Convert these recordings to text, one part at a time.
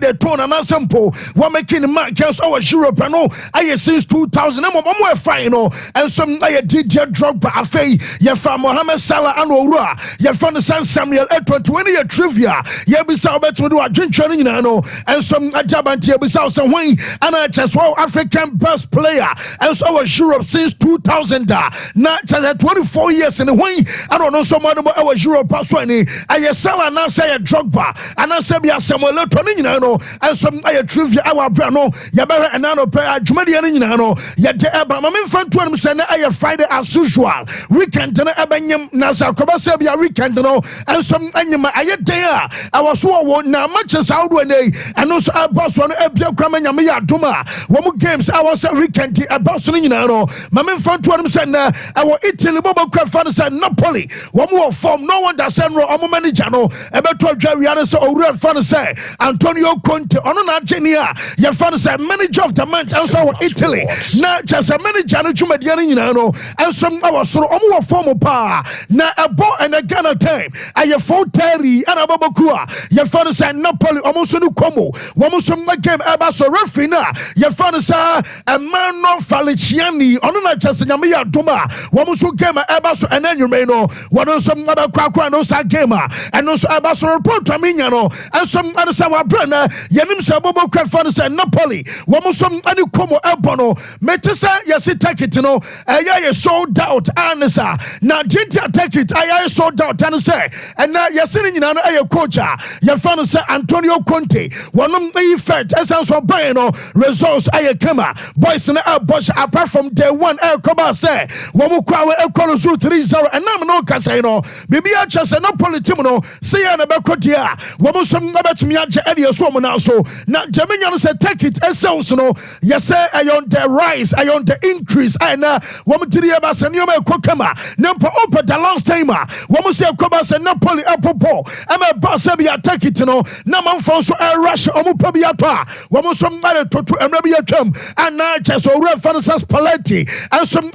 the tone and sample one making the markers our Europe no I since 2000 I'm fine and some I DJ drug by Afe ya from Mohamed Salah and Ora ya from the San Samuel 20 year trivia ya bisa bet me do a drink training and some Ajabanti bisa some way and I just African best player and so our Europe since 2000 not just 24 years in the way I don't know some other our Europe paswani I Salah now say a drug bar and I say be a Samuel 20 and some trivia our brano ya better and no pay Jumadian ya de eba my friend to him say na Friday as usual weekend na ebanyam na sa kobasa bia weekend no and some anyama aye day I was so na matches out when they and also boss one ebia kwama nyame ya doma wo games I was weekend boss no nyina no my friend to him say na our Italy bobo kwa say Napoli wo form no one that send ro manager no ebeto adwa wiare so owura fan say Antonio Conte ono na genia ya fan say manager of the month also Italy na just a manager no twumadian nyina no and some our so omo form pa na ebo and a Ghana time aye 4:30 and ababokua ya fan say Napoli omo so no komo wo so na game eba so referee na ya fan say Emmanuel Falciani ono na just nyame ya doma wo so game eba so enanwume no wo so na ba kwakwa no sa game and no so eba so report aminya no and some other say wa brana yanim say bobo kwa fan say Napoli wo so ani komo ebo no mete say yes take it no ye sold out ansa na jinti take it aye sold out and say and na yes nyina no aye coach ya fan say Antonio Conte wonom effect essence so buy no results aye kama boys na boss apart from day one koba say wo mu kwa we ekolo 3-0 and nam no ka say no bibia cha say Napoli team no say na be kodia wo mu som na betimi age ade so mo na so na jamenya no say take it essence no yes say ayon the rise ayon the increase and wo mu tiri eba say no ekokama nempo open the last time wo mu say koba say Napoli apopo ama ba say be take it no na manfo so rush omu pa bi ato wo mu som na toto emra bi atwam and na che so references palati and some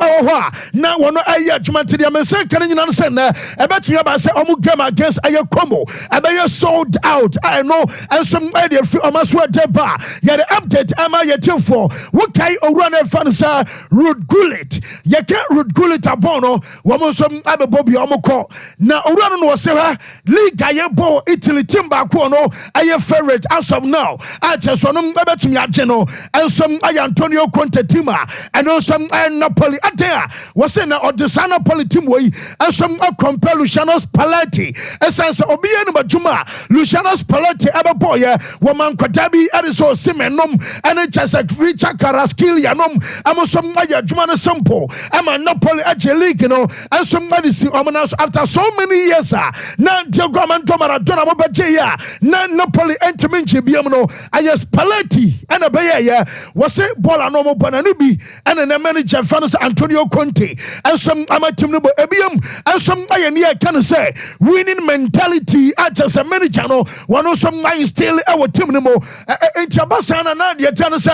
na wono aye adwumati dia mense kan nyina no say na ebetumi aba say omu game against aye combo abaye sold out I know and some idea free omaso deba ya the update ama ye for what kai owura na fan say Ruud Gullit ye ke Ruud Gullit abono wo mo some abebo bi omko na owura no say league aye ball Italy team back no aye favorite as of now I just no ebetumi age no and some aye Antonio Conte team and also Napoli atea was say na odisa Napoli team we and some compare Luciano Spalletti essence obi enu badwuma Luciano Spalletti abebo ye wo man kwadabi eriso simenom and just Richard Karaskilia nom amosom aye adwuma no simple ama Napoli age league no and some see omenas after so many years na Diego Armando Maradona mo beje ya na Napoli entiminchi biam no aye Spalletti and abeye ye was say ball no mo bana bi and the manager fans Antonio Conte and some amatim no ebiam and some aye near can say winning mentality as a manager no one some nine still our team no mo entabasana na de tan say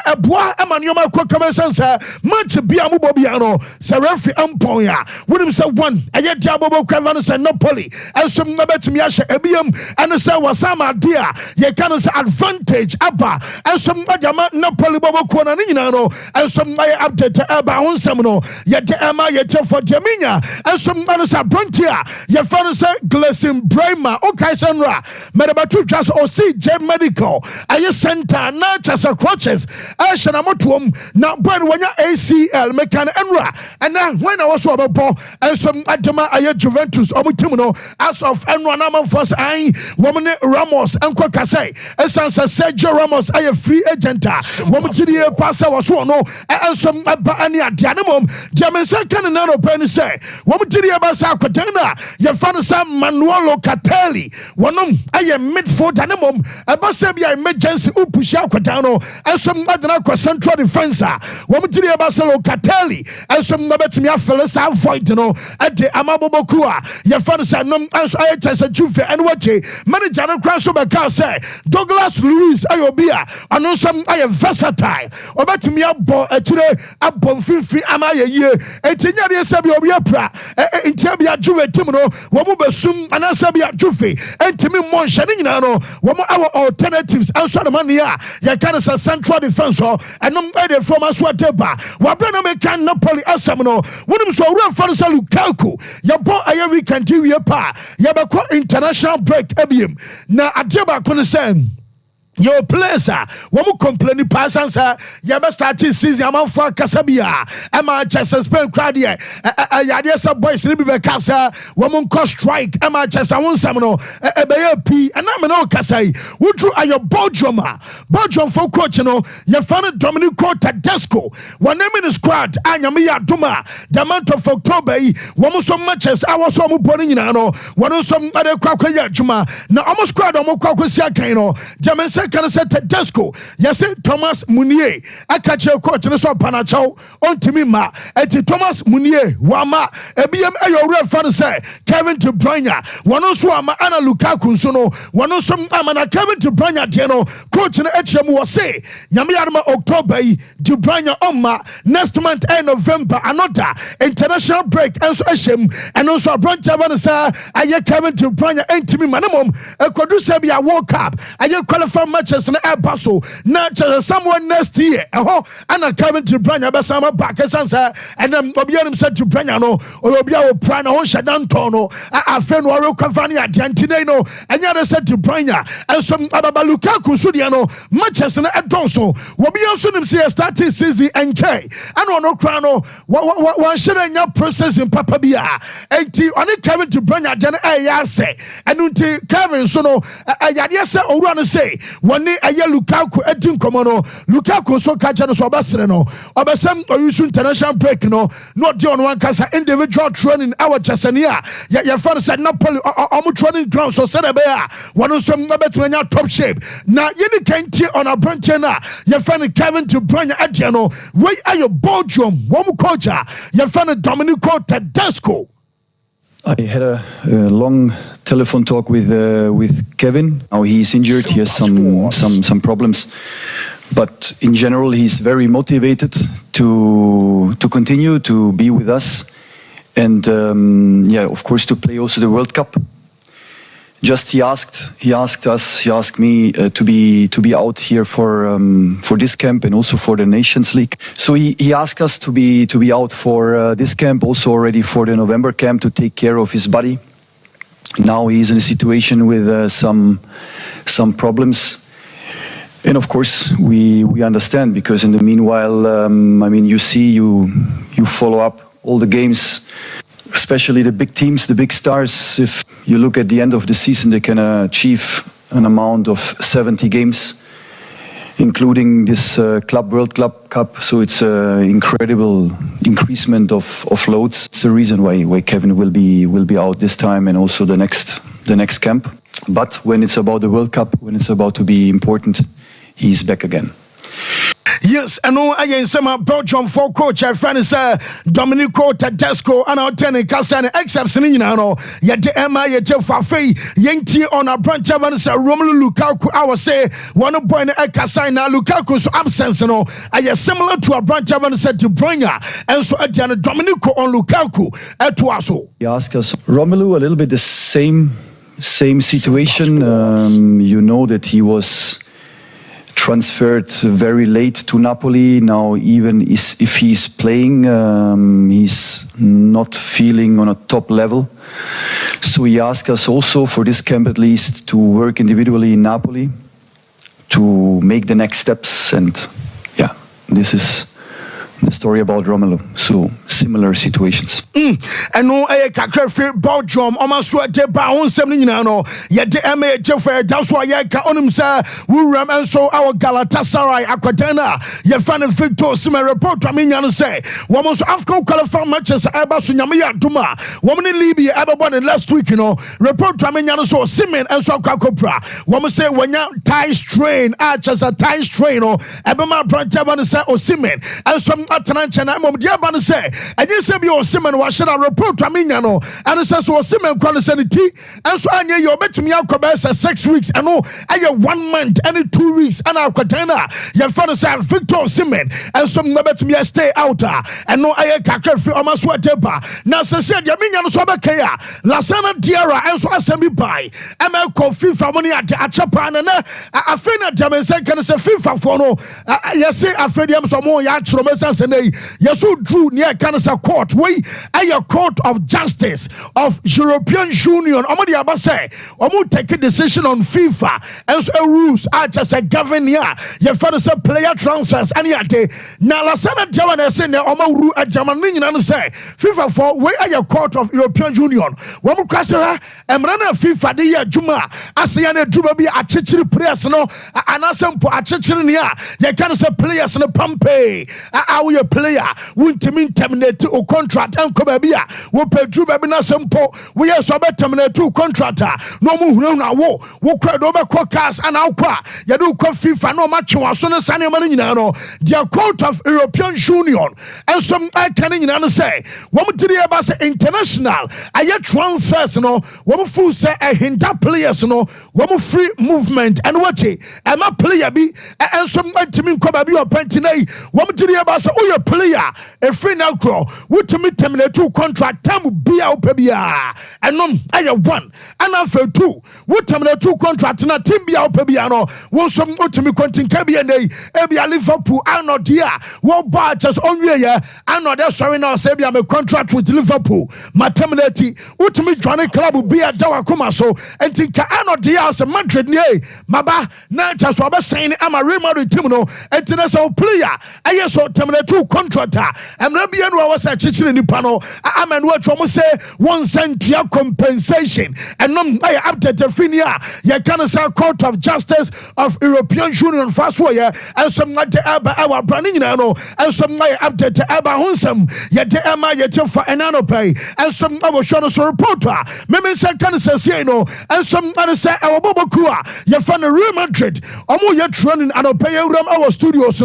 eboa amanioma kokamesansa match bia mo bobia no say referee ampon ya wonim say one aye dia bobo kwavan say Napoli and some abetimi ahye ebiam and say wasama dia ye can say advantage aba and some adama Napoli bobo kona ni nyina no and some my update aba wonsam no ye de ama ye te for Jaminya and some others are brontia ye fan say Gleason Bremer okay sanra medabatu just o see J Medical aye center na just crutches ashana motuom na ban wanya ACL mekan enra and now when I was about and some adama aye Juventus omutim no as of enra na man force ai woman Ramos and Kokasai essence Sergio Ramos aye free agent woman tiri pass was no and some any adianum Jameson can no pen say woman tiri abasa kwatena ye fan some Manuel Locatelli wonom aye midfield animum abasa bia emergency upusha kwatano and some adana kwa central defenser woman tiri abasa Locatelli and some nabetimi afela avoid no at the amabobokua ye fan some nom as aye tesa juve and wache manager no crash over car say Douglas Luiz ayobia and some aye versatile obetimi abo atire abom finfi amaye ye etinya de sabi obi apra entia bia juve team no wo mo besum anasa bia juve entimi mo nhane nyina no wo mo our alternatives and so the money ya can say central defense and no from us what deba wabena me can Napoli asamno wonim so ura fansa Lukaku ya bo aye we can do ye pa ya ba international break ebiem na adeba kono say your players womu complain passansa ya be start season am for kasabia am Manchester Spain crowd here ya some boys ni be kasa womu co strike am Manchester won sam no e be ya p and am no kasai wudru ayo Belgium for coach no ya fan Dominico Tedesco one name in the squad anyame ya duma the month of October womu so matches I was so mu boni nyina no wono so ade kwakwa ya adwuma na omo squad omo kwakwa sia kan no Jemense can say Tedesco yes Thomas Munier akache coach no so panacho ontimi ma eti Thomas Munier wama ebiem ayo real fan say Kevin De Bruyne wono so ama ana Lukaku nso no wono so ama na Kevin De Bruyne de no coach no echemu wo say nyame yarma October De Bruyne oma next month November another international break and so echem and also Brentford say aye Kevin De Bruyne entimi manamom ekodu say bia World Cup aye qualify matches na ebaso na someone next year and Kevin De Bruyne be sama back sansa and obianim said De Bruyne no obia o prana ho shadan tono afen wo recover ni adantine no anya de said De Bruyne and some ababa Lukaku so dia no matches na edonso obia so nim say start season enche and no kra no one share anya process in papa bia enti oni Kevin De Bruyne den ya say and unti Kevin so no ayade say owura no say woni aye Lukaku edin komono Lukaku so kacha no so obasere no obasem oyusu international break no de on one kasa individual training our Chesania ya fan said Napoli omo training ground so said be a wono so betwenya top shape na yeni kanti on a branch na ya fan Kevin De Bruyne adia no we ayo Belgium womu coach ya fan Dominico Tedesco. I had a long telephone talk with Kevin. Now he's injured. He has some problems, but in general he's very motivated to continue to be with us, and of course to play also the World Cup. Just he asked me to be out here for this camp and also for the Nations League. So he asked us to be out for this camp, also already for the November camp, to take care of his body. Now he's in a situation with some problems, and of course we understand, because in the meanwhile, I mean, you follow up all the games, especially the big teams, the big stars. If you look at the end of the season, they can achieve an amount of 70 games, including this World Club Cup. So it's an incredible increasement of loads. It's the reason why Kevin will be out this time and also the next camp. But when it's about the World Cup, when it's about to be important, he's back again. Yes, and no, I am some Belgium for coach. I friend is Dominico Tedesco and our tenant Cassan, except you know, yet the Emma, yet Fafe, Yenti on a branch of Romelu Lukaku. I was say one of Boyne Casana Lukaku's absence. No, I am similar to a branch of said to Bruyne and so again Dominico on Lukaku at Tuaso. He asked us, Romelu, a little bit the same situation. You know that he was transferred very late to Napoli. Now, even if he's playing, he's not feeling on a top level. So he asked us also for this camp at least to work individually in Napoli to make the next steps. And yeah, this is the story about Romelu. So similar situations. And no, I can't Belgium. Almost what they bound something, you know. Yet the MA Jeffrey, that's why I can on him, sir. We ram and so our Galatasaray Aquadena. You find a Victor Sima report. I mean, you say, Woman's Afghan qualified matches, Abbas Yamia Duma, woman in Libya, everyone last week, you know. Report. I mean, you so Simen and so Kakopra. Woman say, when you tie strain, as a tie strain, or Abama Brantavana say, or Simen, and some Atlanta, and I'm dear Banna say, and you say be Osimhen was a report to Aminano, and it says Osimhen chronicity, and so I knew you bet me out 6 weeks, and no, I 1 month, and 2 weeks, and our Quatana, your father said Victor Osimhen, and some bet me stay out, and no, I can't feel my sweat temper. Now, said Yaminian Sobakea, Lasana Diara, and so I send me by, ML Coffee for money at Chapan, and I feel that Jaman can say FIFA for no, yes, I feel them some more yard from us, and they, yes, who drew near Canasa Court, way, a court of justice of European Union, Omadi Abase, Omu take a decision on FIFA, as a rules, I just a governor, your father said player transfers, and yet, now Lasana Jaman, I say, Omaru at Germany, and say, FIFA for way a court of European Union, Wamu Crasera, and Rana FIFA, the year Juma, Asiana Juba be a chichiri press, no, and Asampo, a chichiria, you can say players in a Pompeii, our player, won't mean terminate to contract, and Kobabia, will pay Juba Sampo, we are so better terminate to contractor, no move, no war, who cried over Quakas and Alqua, Yadu FIFA, no match, as soon as Sanya Marinano, the court of European Union, and some I can in say, what to the about international, I yet transfers, no, what fool say a hinder players, no, what free movement, and what am a player be, and some team Kobabi or Pentinay, what to the about oh, your player, a free now grow, what to meet terminate two contract, Tamu Bia Pebia, and no, I have one, and I feel two, what terminate two contract, and a team Bia Pebiano, what some ultimate content Kabi and Ebia Liverpool, and not dear, what badges on here, and not there, sorry now, say I'm a contract with Liverpool, my terminati, ultimate Johnny Club will be at Dawakuma so, and think I not dear as a Madrid, nay, Maba, not just what I'm saying, I'm a Real Madrid team, no, and Tenessa player, I saw terminate two contractor, and maybe I was a chicken in the panel, I'm and what you say, 1 cent compensation, and no, I update the Finia, you can say Court of Justice of European Union fast way, and some like the our branding, and some like update the Abba Hunsam, yet the Emma yet for an pay, and some our shoulders reporter, maybe say can say, and some other say our Bobakua, you found a Real Madrid, Omo yet running and pay our studios,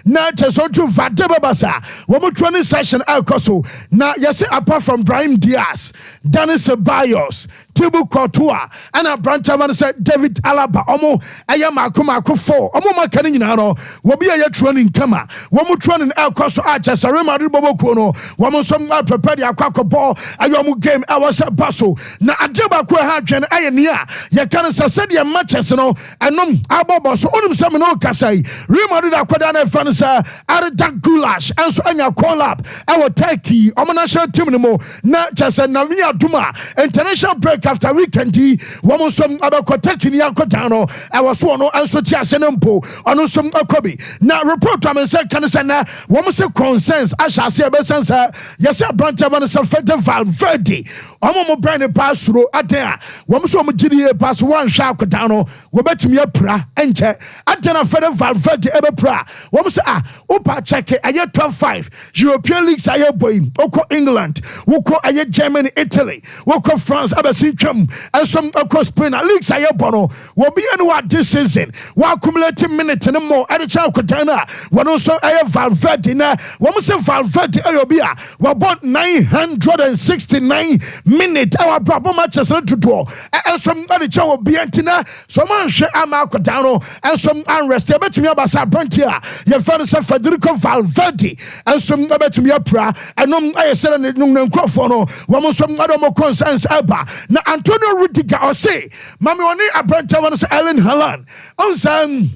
not just on to Vadebasa, one more training session, Al Coso, now, yes, apart from Brahim Diaz, Dennis Ceballos, Thibaut Courtois, and a branch of said David Alaba, Omo, Ayama Kumako, Omo Macaninano, will be a training Kama, one more training El Coso Arches, a Remadi Bobocono, one more some prepared a crack ball, a young game, I was a bustle. Now, a Jabba Quahan, Ayania, you can say your matches, and Abobos, Onum Samino Casay, Remadi Aquadana Fanasa, Aradak Gulash, and so on your call up, our Turkey, Omanasha Timimo, not just a Navia Duma, international break after weekend, one some about Kotakinia Kotano, I was one and so Tiasenempo, on some Okobi. Now, report to me, said Canasana, one say consensus, I shall say a besansa, yes, a branch of an Safeta Valverde, Omo Brand pass through Atea, one so much pass one shark Kotano, we bet me a pra, enter, Atena Federal Valverde ever pra, one say, Opa check a year 12-5, European leagues are your boy, Oko England, Woko a year Germany, Italy, Woko France, Abasinchum, and some across Spain, leagues are your bono, will be anywhere this season, while accumulating minutes and more at the child Kotana, one also a Valverde, one say Valverde, Ayobia, were bought 969 minutes, our problem matches to draw, and some other child Biantina, some Ansha Amalcodano, and some unrest, I bet me about Sabrantia, your father said Federico Valverde, and some about me opera, and no, I said, and no Crofono, one some other more concerns, Abba. Now, Antonio Rudiger, or say, Mammy, only a branch of Ellen Haaland, on some.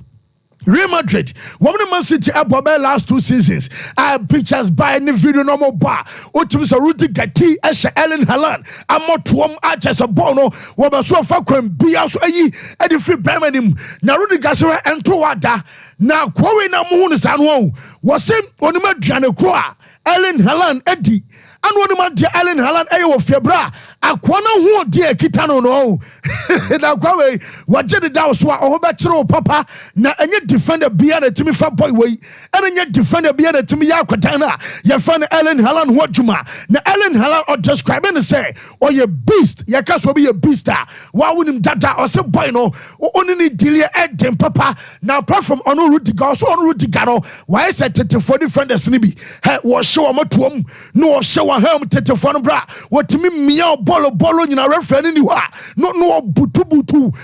Real Madrid, woman Man City Abba last 2 seasons. I have pictures by any video no more bar. Utumis a Rudiger T. Esha Ellen Haaland. I'm not to arches a bono. Waba so far can be also a ye at the free Birmingham. Now Rudiger and Towada. Now Quarry na moon is anwo. Was him on the Madrian Croix. Ellen Haaland Eddie. And one of my Ellen Haaland Ayo Febra. akwana ho de akita no no na kwawe waje de da so a ho be kire papa na enye defender bia na timi fa boy we enye defender bia na timi ya akwatan na ye fa na Ellen Haaland ho adwuma na Ellen Haaland o describe ne say o ye beast ye ka so be ye beast wa wonim dada o se boy no oni ni deal edem papa na apart from ono Rudiger so ono Rudiger no why say for defenders ni bi he wo show o matuom no show a helm tetefo no bra wotimi mia bolo nyina referee ni ho a no butu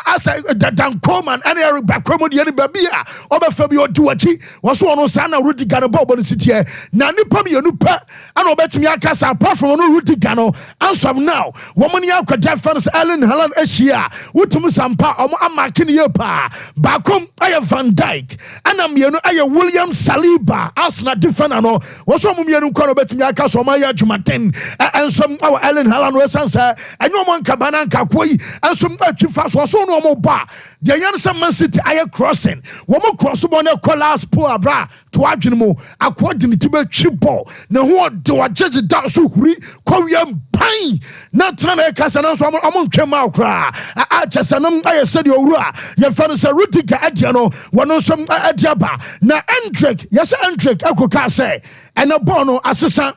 asa dan Coleman and Eric Bakromo de ni babia obefa bi odi wachi wo so ono sa na Rudiger no ball no sitie na nipa mi enu pa ana obetimi akasa apart from ono Rudiger no as of now woman ya kwada fans Ellen Haaland ehia wotum Sompa omo amake ne pa bakom aye Van Dijk ana mienu aye William Saliba Arsenal defender no wo so mo mienu kwa no betimi akasa omo ya Jumaten ensom our Ellen Haaland we sansa enyo mo nkabana nkakoi ensom atwifa so no omo ba de yan some Man City aye crossing wo mo cross bo na collapse po abra to adwene mo akodi ne tibe twibo na ho de wa jeje da so huri kwawia pan na tana kasa na so omo ntwema akra a chesanam aye said owura ye fa no say Rudiger adia no wono som adia ba na Endrick yes Endrick akoka say ena ball no asesa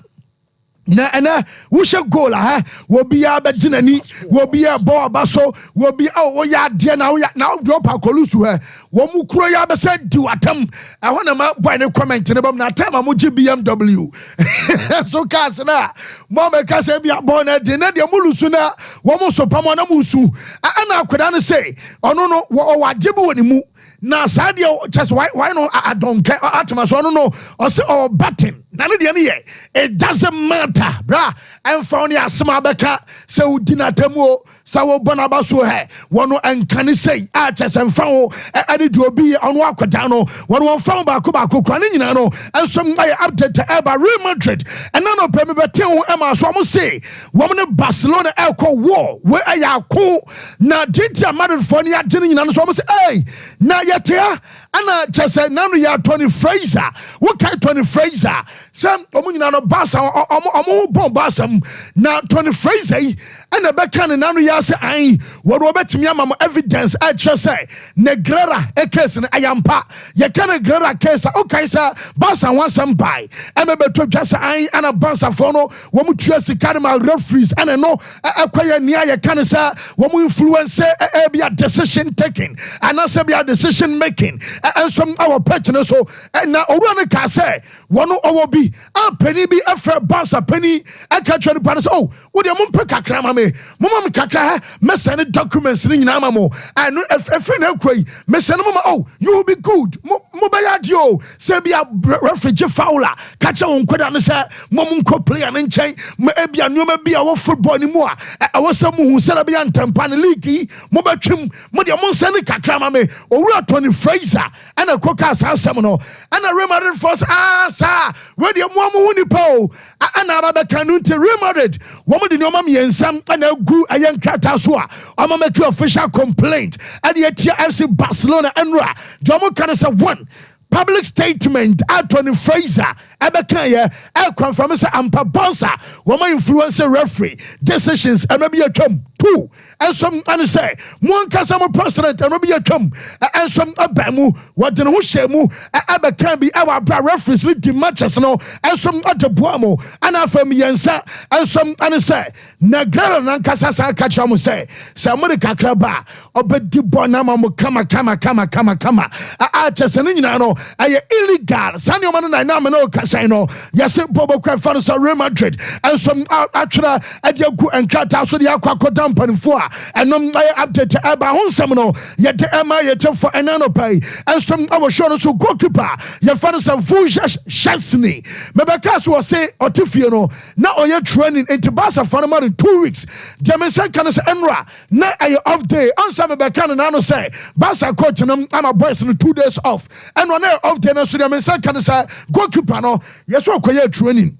na wushe goal ha wo bia be ginani wo bia ball baso wo bia o ya de na wo pa kolusu ha wo mu kuro ya be say di watam ehona ma boy ne comment ne bam na time am gi BMW so cars na mo me ka say bia ball na de mulusu na wo mu so pamo na musu ana akwada no say ono no wo waje bi woni mu na sadia just why no I don't care atma so no or say or button na no de ne ye it doesn't matter bra and found ya asma beka say udina temu sa wo bonaba so he wono enkane say a just and found ade do obi ono akwada no wono found ba ko kra ne nyina no ensom aye update eba Real Madrid and none of them be ten e ma so mo say woman Barcelona elko war we aya ko na Dintia Madrid for ni agene nyina no so mo say hey na yetia ana chese nanu ya Tony Fraser what kind Tony Fraser some omunyina no Barca omo bon Barca na Tony Fraser ana beka ne nanu ya say ai wo betimi ama evidence a chese Negrera a case na ayampa ye kan Negrera case o kai sa Barca wan some buy e me beto twase ai ana Barca for no wo mu tuasi kadima referees ana no akwaya nia ye kan sa wo mu influence e be a decision taking ana say be a decision making and some our petness so na owura ka say wono owo bi a penny bi afra Barca penny aka twa ni so oh wo de mo mpe kakra ma me kakra me send documents ni nyina ma mo and efre na kwai me send mo oh you will be good mo ba ya dio say be a refugee fouler ka che won kwada no say mo nko player ne nchen me ebia nyoma bi a wo football ni mo a wo say mo hu say be antampa ne league mo ba twem mo de mo send kakra ma me owura Tony Fraser and a coca asam no and a Real Madrid force sir we de mo huni po and aba kanu te Real Madrid woman de nyoma miensam and a gu ayen krata so a omo make official complaint and the FC Barcelona enra jomo kan say one public statement at Tony Fraser Ebekaya confirm say ampa Barca woman influencer referee decisions and maybe a come two and some and say one kasamo president and maybe a come and some abamu what den ho shemu Ebekan be our referees lead the matches no and some other boamo and afam yensa and some and say Negrera nan kasa sa kacha mo say somebody kakra ba obedi bonama mo kama a chese ni nyina no aye illegal sani o man na me no kasa no yes bobo kwa fans of Real Madrid and some actually adiagu and krata so dia akwa dampanfo a enom update eba honsam no ye de ema ye te for enano pay and some our show no so goalkeeper ye fans of Vuja Chesney mebeka so say otifie no na oye training into Barca for more than 2 weeks Jamesa kan say enra na aye off day answer mebeka na no say Barca coach no am boys no 2 days off and on off day no so Jamesa kan say goalkeeper no yes okoye training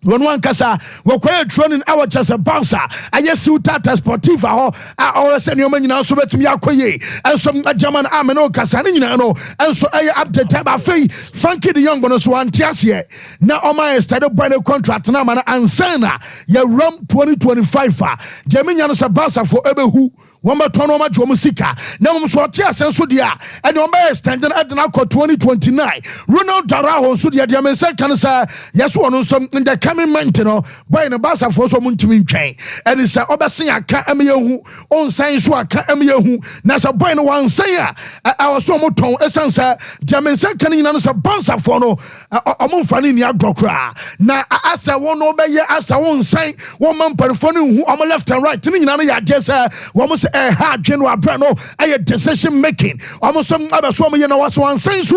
when one kasa wɔkɔyɛ training our just a bouncer ayɛ Ciutat Sportiva hɔ a ɔsɛ nneɛma nyinaa so betumi akɔyɛ ɛnso German army no kasa ne nyinaa no ɛnso ɛyɛ update ba afei Frankie de Jong no so ante aseɛ na ɔma study boy no contract na ma ansana yɛ ram 2025 a Germany no sɛ bouncer for ebehu Wamba tono ma jomu sika na mso tia senso dia ene omba extend na adena ko 2029 Ronald Daraho so dia mense kan sa yeso ono so in the coming month no boy no basa for so muntimi ntwen ene se obesen aka amayehu onsan so aka amayehu na sa boy no wansan a awoso mo ton esansa dia mense kan nyina no sa bansa for no omfa ni agokra na asa won no be ye asa wonsan won mamparfo no hu om left and right ni nyina no ya jesa won se hard general brano a decision making almost some other so many was one sense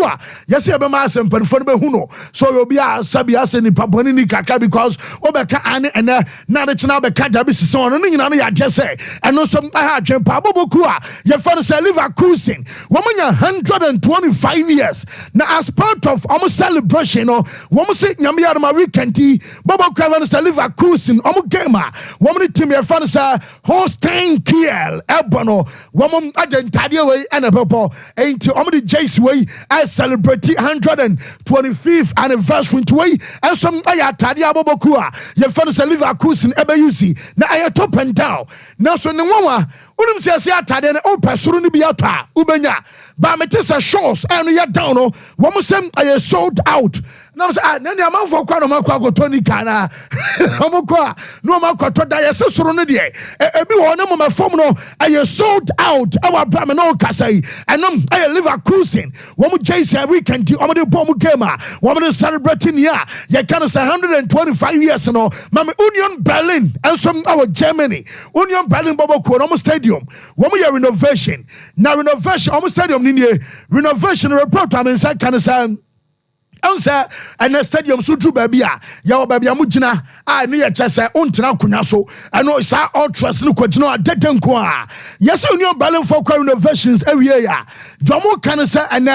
yes be mass and perform huno so you'll be a sabia sending paponi kaka because obeka and now the channel be kaja so no ya just say and no some hard gen pabokua your father say Leverkusen woman 125 years now as part of almost celebration or woman say nyamia ma weekend bobo kraven say Leverkusen gamer woman team your father say Holstein Kiel Ebono, woman agentadia way and a purple ain't omni Jace way as celebrate 125th anniversary to way and some ayatadia bobokua your friends Leverkusen Ebeusi na I top and down now so no one unim say atade na opasuru ni biata ubenya ba metesa shows and ya down no woman say I sold out now say na na man for kwa no makwa go toni kana omokwa no makwa to da yesesuru no de ebi ho na mama form no I sold out our brame no kasai and I Leverkusen woman Jace weekend omode bom game woman celebrating ya can say 125 years no mama Union Berlin and some our Germany Union Berlin bobo ko no stadium woman ya renovation now renovation almost stadium ni renovation report am inside can say Ansa and the stadium so true baby ya baby amugina no ye chese ontena kunya so no sa ultras no kwagina adedenko yes Union Berlin for renovations every ya domo kan say and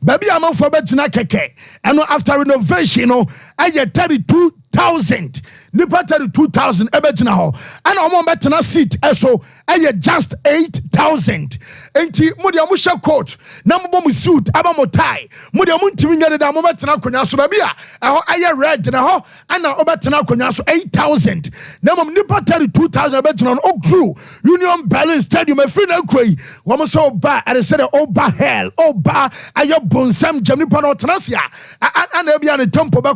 baby amanfo begina keke and after renovation no aye 32,000 nipa 32,000 ebegina ho and omo betena seat eso aye just 8,000 enti modi amusha coat na mo bom suit aba mo tie modi amuntimi nyade da mo betena konya so baby ho aye red na ho ana obetena konya so 8,000 na mo nipa 32,000 ebegina no ogru Union Berlin Stadium afri na kroi wo mo so ba and said oba hell oba aye bonsam jam nipa no tenasia ana ebia ne tempo be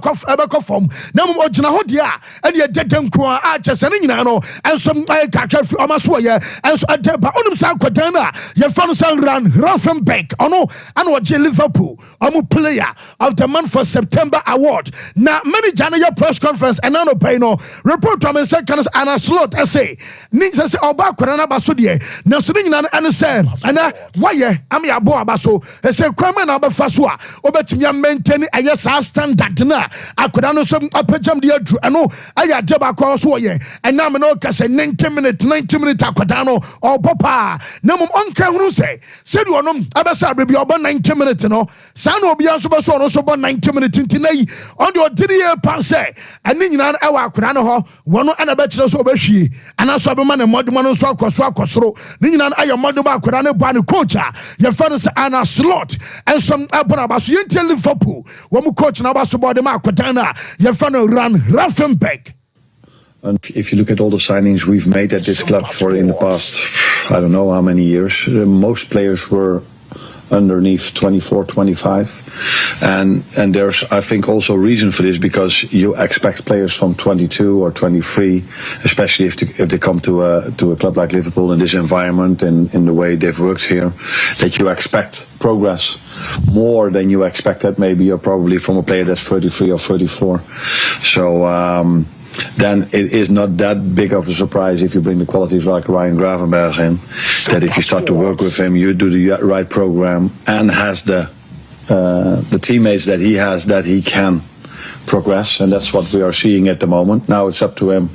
form na mo ogina ho dia and ye dedem ko a chese ne nyina no enso kakra fi omaso ye enso adeba onum sa kwadan a ye fa no san Raffenbeck ono ana oje Liverpool omu player of the month for September award na manager na your press conference and no pay no report am second ana slot essay nin say oba kwara na baso de na so ne nyina ana say ana waye am ya bo abaso say kwama na oba fa so a obetimi maintain aye sa standard na akwara no so apagam de adu ano aya deba kwa so ye enam no kase 90 minutes akwada no obopa na mum onka hunu say said onom abesa bebi obo 90 minutes no sa na obi anso be so no so 90 minutes ntinai on the odiri pa say ani nyina e wa akwada no ho wono ana be kire so obehwie ana so be ma na modmo no so akosoro ni nyina ayo modmo akwada no ba ne coach a ye fa no say ana slot and some abona ba so yentel Liverpool wo mu coach na ba so body ma akwada na ye fa no Raffenbeck. And if you look at all the signings we've made at this club for in the past, I don't know how many years, most players were underneath 24, 25. And there's, I think, also reason for this because you expect players from 22 or 23, especially if they come to a club like Liverpool in this environment and in the way they've worked here, that you expect progress more than you expected maybe or probably from a player that's 33 or 34. So, then it is not that big of a surprise if you bring the qualities like Ryan Gravenberch in, that if you start to work with him, you do the right program and has the teammates that he has, that he can progress, and that's what we are seeing at the moment. Now it's up to him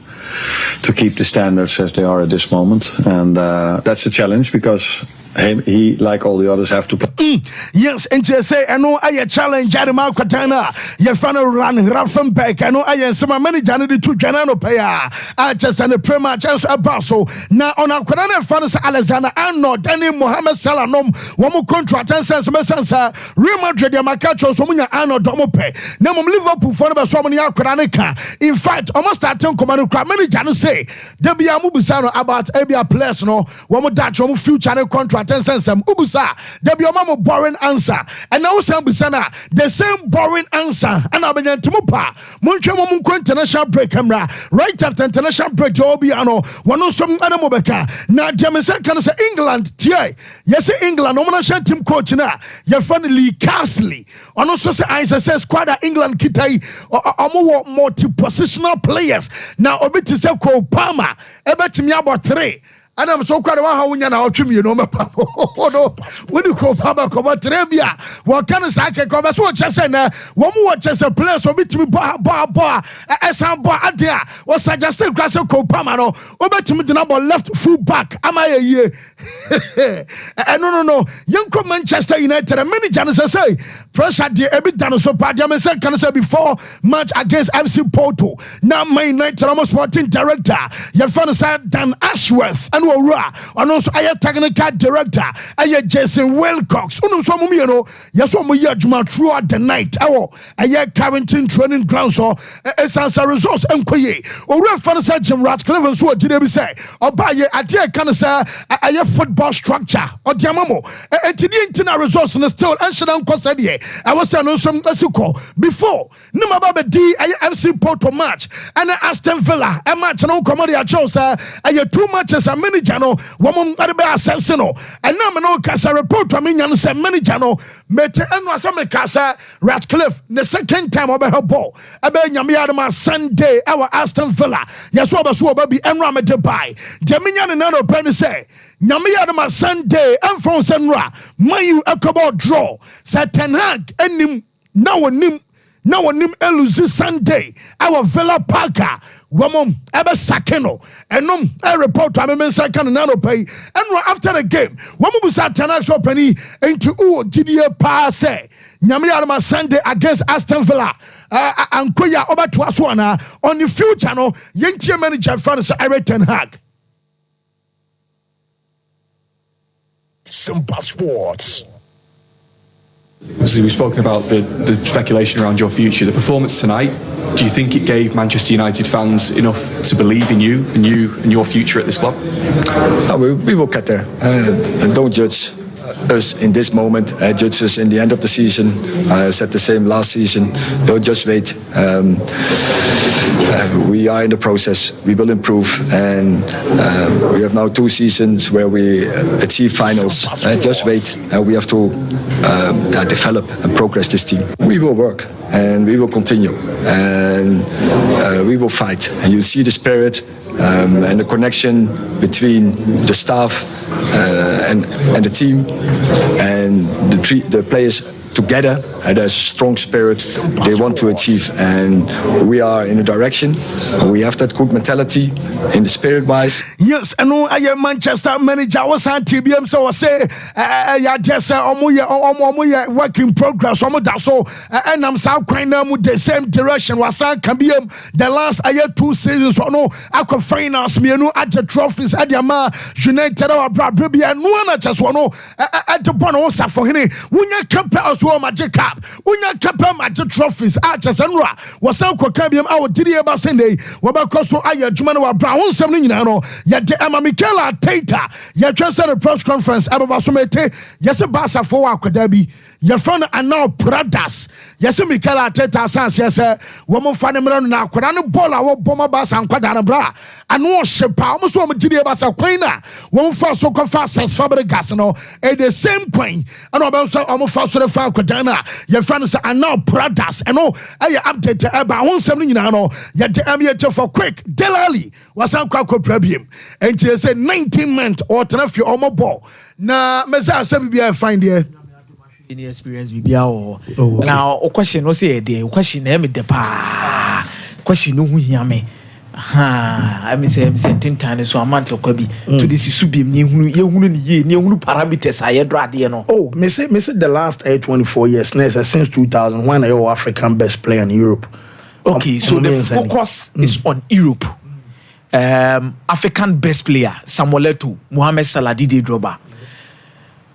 to keep the standards as they are at this moment, and that's a challenge because he like all the others have to play. Yes, and to say I know I challenge Jarima Katana, Yafano run Raffenbeck, I know I am some many Janity to Janano Paya, I just and the Prema Chance Abaso. Now on our Quran fans Alexander and not Danny Mohammed Salanom, one contract and sense Messansa, Real Madrid, Yamakacho, Somunya Ano Domope, Namum Liverpool for the Somania Koranica. In fact, almost at 10 command crowd, many Janus say, there be a Mubusano about Abia Place, no, one more Dutch, one future contract and sense Ubusa, there be a mama boring answer, and now some Busana, the same boring answer, and I've been to Mupa, Munchamu international break camera, right after international break, Jobiano, one of some other Mobeka. Now, Jamaican can say England, yes, England, no team coach now, you're finally Castley, and also say I say squad England Kitai, or more multi-positional players. Now, Obiti Seko Palmer, Ebetimia about 3. And I'm so quite how we know to me, you know, when you call Papa Coba Trebia, what can I say? Coba so just say, one more just a place or bit me bar, as some bar idea was suggested grass of Copamano, over to me the number left full back. Am I a year? No. Young Manchester United, and many Janus say, fresh at the Ebit Danoso Padiam said, can I say before match against FC Porto. Now, my night Ramos Sporting Director, your fan said Dan Ashworth, and and also I technical director I Jason Wilcox yes throughout the night I Carrington training grounds or essential resource and Jim Ratcliffe and so did they say or by a can say I football structure or Diamamo a resource and still ancient I was some before Numaba D FC Porto match and Aston Villa a match no commodity chose I 2 matches and many Jano, woman at the Bassano, and now no Casa report to me and say many Jano, Mete and was some Casa Ratcliffe, the second time over her ball. I bet Yamiadama Sunday, our Aston Villa, Yaswaba baby and Ramate by Jaminian and Nano Penny say, Yamiadama Sunday, and from Senra, Mayu Akobo draw, Satan Hag, and Nim, now nim Eluzi Sunday, our Villa Parker. Woman, ever sakeno, and a report to a second and pay. And after the game, woman was at Tanaxo Penny into GDA passe. Nyamiarama Sunday against Aston Villa. And Koya over to Aswana on the future. No, young team manager Francis Ten Hag. Sompa Sports. Obviously, we've spoken about the speculation around your future. The performance tonight, do you think it gave Manchester United fans enough to believe in you and your future at this club? We will get there. Don't judge us in this moment. Judge us in the end of the season. I said the same last season. Don't just wait. We are in the process. We will improve, and we have now 2 seasons where we achieve finals. Just wait. We have to develop and progress this team. We will work, and we will continue, and we will fight. And you see the spirit and the connection between the staff and the team and the players together, and there's a strong spirit they want to achieve, and we are in a direction. We have that good mentality in the spirit wise. Yes, and I am Manchester manager was on TBM, so I say I just work in progress. So and I'm so kind of the same direction was can be the last 2 seasons or no I could finance me at the trophies at the United or Brabia and one just one at the Bonosa for him when you compare us Magic Cup, when you compare Magic trophies, Archers and Ra was so Cocabium our Didier Sunday, Wabacoso Aya Jumano Brown, something yet the Emma Michaela Tata, yet just at a press conference, Abasumete, yes, a Bassa for Aquadabi. Your friend and now Pradas. Yes, Michaela Teta Sans, yes, woman find him around now. Quadano Bola, what Bomber Bass and Quadana Bra. And no ship, almost one Didier Bassa Quina. One for so fast as Fabric no, and the same queen. And about almost fast to the Far Quadana. Your friends are now Pradas. And no, I update about 170 now. Yet the amateur for quick. Delali was on Quaco Premium. And she said 19 months or 10 of your almost ball. Now, Mesa Sabi, I find here. Any experience bibia or now o question no say dey question na me de pa question no hu hia me I say ten times so amount of kwabi to this subim ni hunu parameters I drade no. Oh, me say the last 24 years since 2000 when are African best player in Europe. Okay, so the focus is on Europe. African best player Samuel Eto'o, Mohamed Salah, Didier Drogba.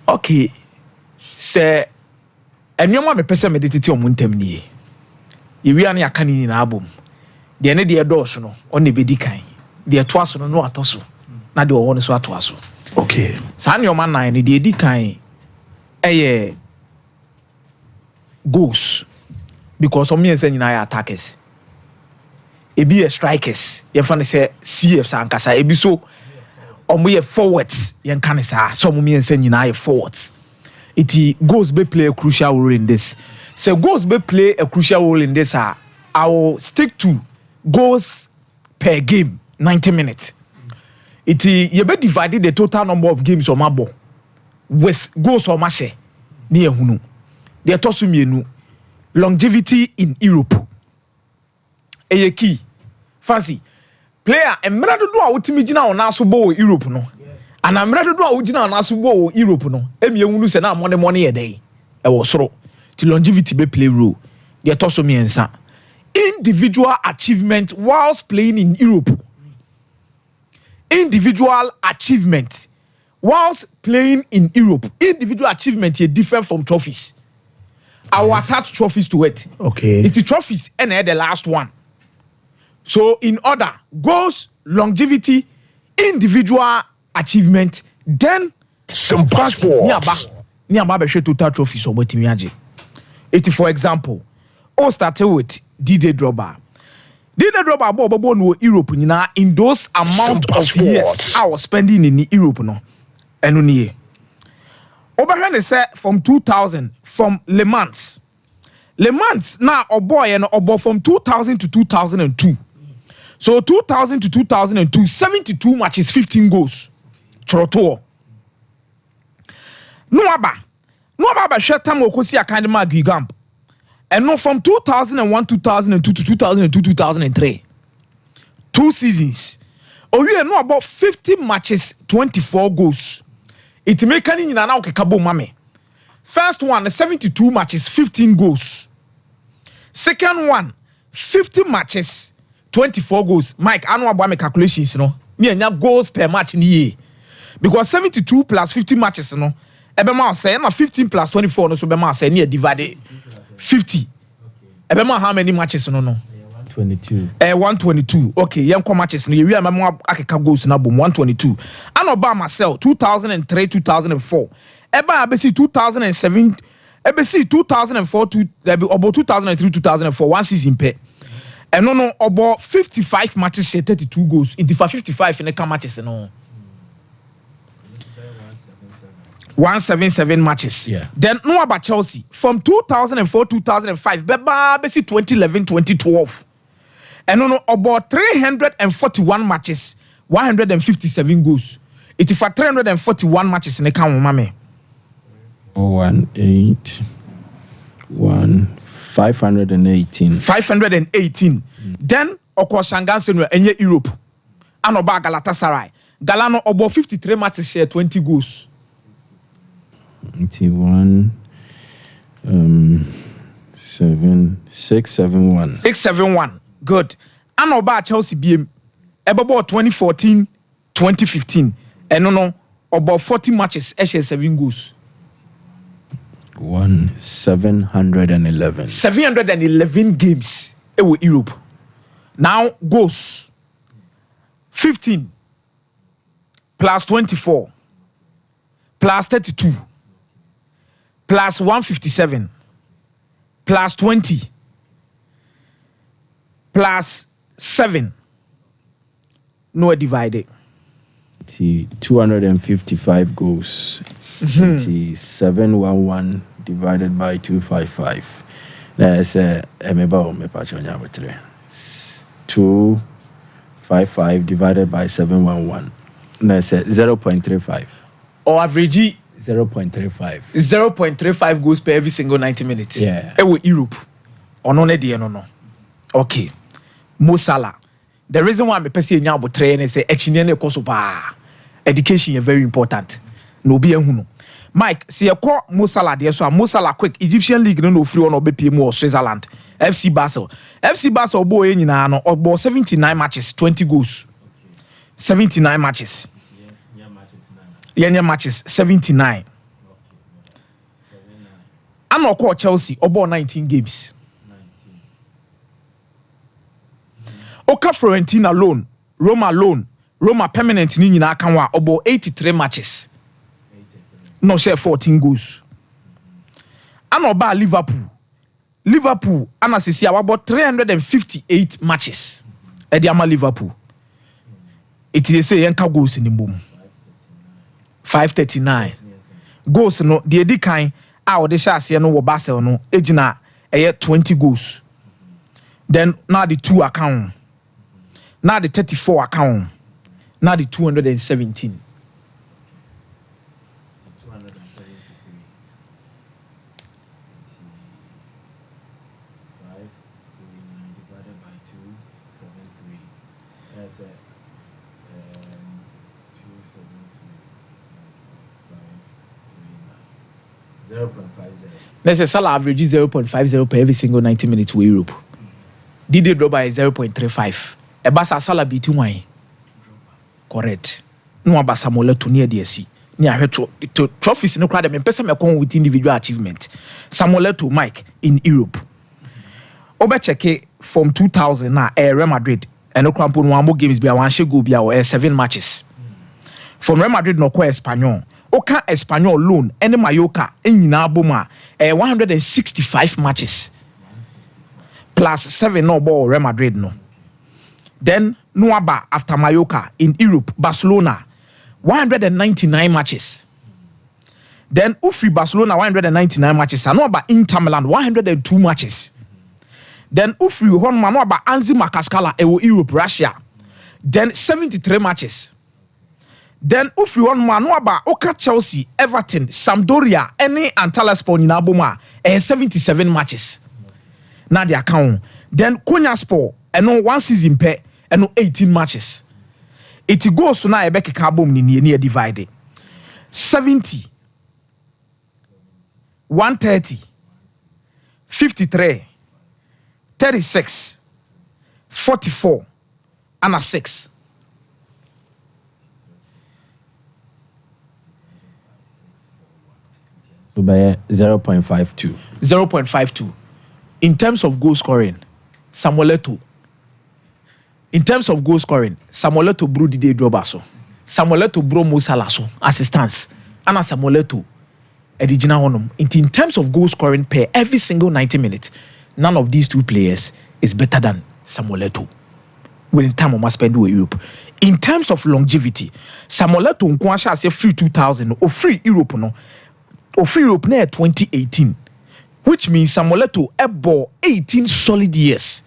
Okay, say enyoma me pese meditete omuntem nie. Yewia na aka ni na album. De ne de dose no, on ne bedi kan. De to aso no atoso. Na de wo no so ato aso. Okay. Sa nyoma nan ne de edi kan eye goals because some men say nyina attackers. Ebi strikers. Ye fa ne say CF sankasa ebi so omo ye forwards yen kan sa some men say nyina ye forwards. It goals be play a crucial role in this. So goals be play a crucial role in this. I will stick to goals per game, 90 minutes. It you be divided the total number of games on my ball with goals on my share. Near hunu. They toss me longevity in Europe. A key. Fancy player and mrado do a ultimate jina on aso ball Europe no. And I'm ready to do a original national Europe no. Emi ehunu se na money a day. E wo soro. The longevity be play role. They toss me ensa. Individual achievement whilst playing in Europe. Individual achievement whilst playing in Europe. Individual achievement is different from trophies. I will attach trophies to it. Okay. It's trophies and the last one. So in order, goals, longevity, individual achievement, then Sompa niaba be hwe total trophies o botimi age. It for example, all started with Didier Drogba. Didier Drogba bo no Europe nyina in those amount of years I was spending in Europe no. Eno nie. Oberhane say from 2000 from Le Mans na oboy no obo from 2000 to 2002. So 2000 to 2002 72 matches 15 goals. Troto no aba ba hwetam okosi akande ma gigamp and no from 2001 2002 to 2002 2003 2 seasons owie no about 50 matches 24 goals it make any nyina na okekabo mame first one 72 matches 15 goals second one 50 matches 24 goals Mike anu abo me calculations no me anya goals per match ni ye. Because 72 plus 50 matches, no, ebema say na 15 plus 24 no so bema say near divided 50. Ebema how many matches no? 122. 122. Okay, yenko matches no. We am akeka goals na bom 122. And Obama sell 2003 2004. Eba abesi 2007 ebesi 2004 to about 2003 2004 one season pay. And no about 55 matches 32 goals. Into 55 in the matches no. 177 matches. Yeah. Then no about Chelsea from 2004 2005 beba besi 2011 2012. And no about 341 matches 157 goals. It is for 341 matches in the count mame. 518. Then Okoshanganse no enye Europe. And oba Galatasaray. Galano about 53 matches share 20 goals. 671. Good. And oba Chelsea BM. About 2014, 2015. And no about 40 matches, 7 goals. 711. 711 games. Europe. Now goals. 15 plus 24 plus 32 plus 157 plus 20 plus 7. No divided. 255 goals. 711 divided by 255. That's emeba me pachonya with 255 divided by 711. That's 0.35. Or average 0.35. 0.35 goals per every single 90 minutes. Yeah. Ewo Europe. Onone de no. Okay. Mo Salah. the reason why me pese nya abotre ne say echinie ne koso pa education is very important no be ehunu Mike see ye call Mo Salah there so Mo Salah quick Egyptian league no free on obepie mu or Switzerland FC Basel boy nyina no obo 79 matches 20 goals 79 matches matches 79 and call Chelsea obo 19 games Oka Fiorentina loan Roma permanent ni nyina kan wa obo 83 matches no share 14 goals and oba Liverpool anasisi about 358 matches at the ama Liverpool it is say yanka goals in the boom 539 goals no the edi kan a ode sha ase no wo Basel no ejina 20 goals then now the 2 account now the 34 account now the 217 Let's say Salah average 0.50 per every single 90 minutes with Europe. Didier Drogba is 0.35. Ebasa Salah beat one. Correct. No abasa mole to near DSC. Near to trophies no crowd them person me come with individual achievement. Samuel to Mike in Europe. Oba check from 2000 na Real Madrid and no crampo no more games be a one go be a 7 matches. From Real Madrid no ko Espanyol. Oka Espanyol loan ene Mallorca enyina aboma 165 matches plus 7 no ball Real Madrid no. Then Nuaba after Mallorca in Europe Barcelona 199 matches. Then Ufri Barcelona 199 matches and Nuaba Inter Milan 102 matches. Then Ufri Honma Nuaba Anzi Makaskala ewo Europe Russia then 73 matches. Then if you want Manuaba, Oka Chelsea, Everton, Sampdoria, any Antalyaspor in Aboma, 77 matches. Now the account. Then Konyaspor, and 1 season pay, and 18 matches. It goes to now a Becky Carbom near divided 70, 130, 53, 36, 44, and a 6. To buy 0.52. 0.52. In terms of goal scoring, Samuel Eto'o. In terms of goal scoring, Samuel Eto'o bro Didier Drogba so. Samuel Eto'o bro Mo Salah so. Assistance. And Samuel Eto'o Edijina honum. In terms of goal scoring per every single 90 minutes, none of these two players is better than Samuel Eto'o. When the time must spend with Europe. In terms of longevity, Samuel Eto'o nkwasha say free 2000 or free Europe no. Or free Europe near 2018, which means Samuel Eto'o ebo 18 solid years.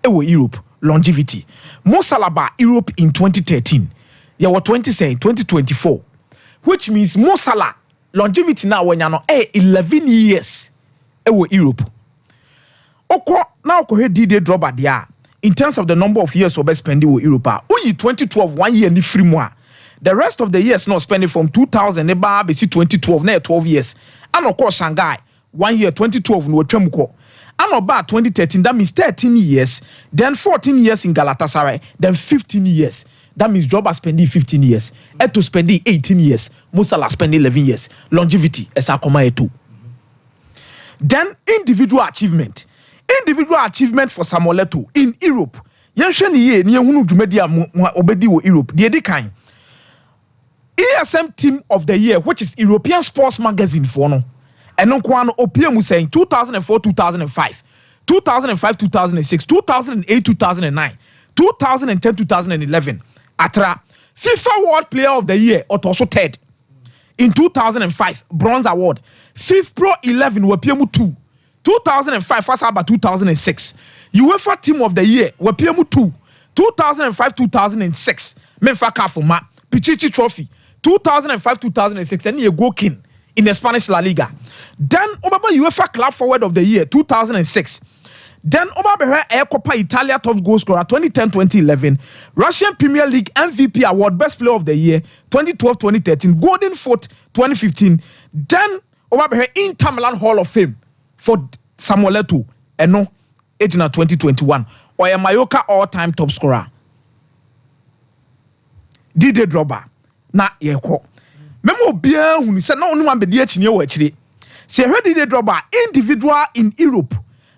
Ewo Europe longevity. Mo Salah Europe in 2013. There were 2024, which means Mo Salah longevity now when you know 11 years. Ewo Europe. Oko now ko Didier Drogba dia in terms of the number of years we spend with Europe. Oyi 2012 1 year ni free moi. The rest of the years not spending from 2000 eba be 2012 na 12 years. And of course Shanghai 1 year 2012 no twemko. And about 2013 that means 13 years, then 14 years in Galatasaray, then 15 years. That means Drogba spending 15 years. Eto'o spending 18 years. Mo Salah spending 11 years. Longevity esa koma Eto'o. Then individual achievement for Samuel Eto'o in Europe. Yenhwe ni ye ni ehunu dwumadi obedi wo Europe. The edi kan ESM Team of the Year, which is European Sports Magazine for no. And no kwano OPM saying 2004, 2005, 2005, 2006, 2008, 2009, 2010, 2011. Atra FIFA World Player of the Year, also third. In 2005, Bronze Award. FIFA Pro 11, WPM 2. 2005, first about 2006. UEFA Team of the Year, WPM 2. 2005, 2006. Menfa Kafuma, Pichichi Trophy. 2005-2006 and you go king in the Spanish La Liga. Then Obama UEFA Club Forward of the Year 2006. Then Obabehe Ekopa Italia top goal scorer 2010-2011, Russian Premier League MVP award best player of the year 2012-2013, Golden Foot 2015. Then Obabehe Inter Milan Hall of Fame for Samuel Eto'o eno age na 2021. Oya Mayoka all-time top scorer. Didier Drogba na yeko. Memo bia hunu se na onu ambedi akini wo akire. Se hwe Didier Drogba individual in Europe.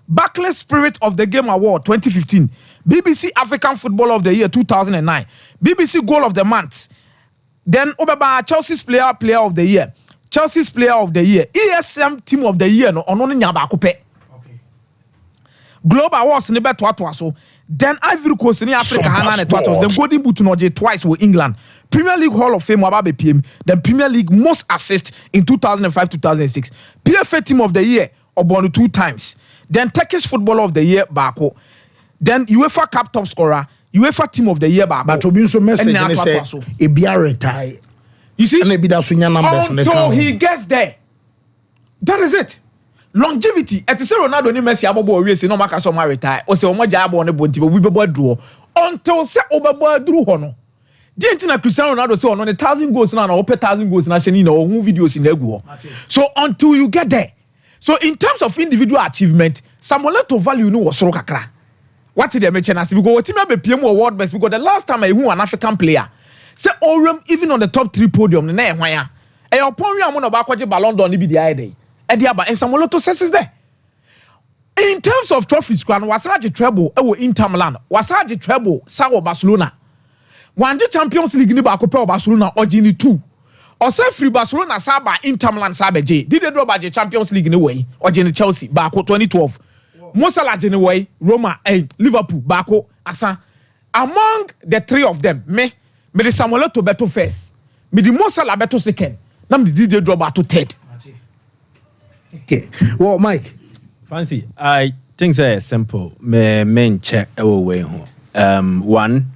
Barclays Spirit of the Game Award 2015, BBC African Footballer of the Year 2009, BBC Goal of the Month. Then Obaba Chelsea's Player of the Year, Chelsea's Player of the Year, ESM Team of the Year no ono nyaba akope. Okay. Global Awards ne beto so. Then Ivory Coast in Africa hana ne to then Golden Boot no je twice with England. Premier League Hall of Fame wababe PM, then Premier League most assist in 2005-2006. PFA Team of the Year Obonu 2 times. Then Turkish Footballer of the Year Bako. Then UEFA Cup top scorer, UEFA Team of the Year Bako. But Obinso message and say Ebia retire. You see, until he gets there. That is it. Longevity. At the Ronaldo ni Messi abobo we say no maka so ma retire. O say o mo ja abo ne bonti we bebo draw until say obebo dru ho no. The na Cristiano Ronaldo say on 1,000 goals na 1,000 goals na sheni na o hu videos in egu. So until you get there. So in terms of individual achievement, Samuel Eto'o value no was soro kakra. What did they mention as because what team be PM award best because the last time I who an African player say Orem even on the top 3 podium na ehwan ya. E upon we am no ba kwaje Ballon d'Or ni bi dia dey. E dia ba Samuel Eto'o says there. In terms of trophies, Kwan wasaje treble e wo Inter Milan, wasaje treble sa wo Barcelona. Wanje Champions League ni ba ko pe Barcelona ogini 2. Ose free Barcelona saba Inter Milan saba je. Didier Drogba je Champions League ni way ogini Chelsea ba ko 2012. Mo Salah je ni way Roma Liverpool ba ko asa. Among the 3 of them, me the Samuel Eto'o beto first. Me the Mo Salah beto second. Na me Didier Drogba to third. Okay. Well, Mike. Fancy, I think it's simple. Me main check away. One,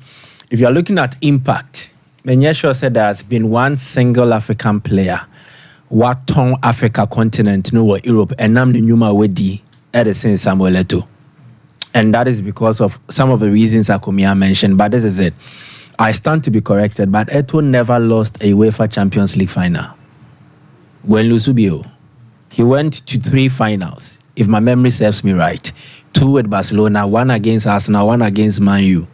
if you are looking at impact, Menyesho said there has been one single African player what ton Africa continent no Europe and nam the Numa wedi Edison Samuel Eto'o. And that is because of some of the reasons Akumia mentioned, but this is it. I stand to be corrected, but Eto'o never lost a UEFA Champions League final. When Lusubio, he went to 3 finals, if my memory serves me right. 2 with Barcelona, 1 against Arsenal, 1 against Man U.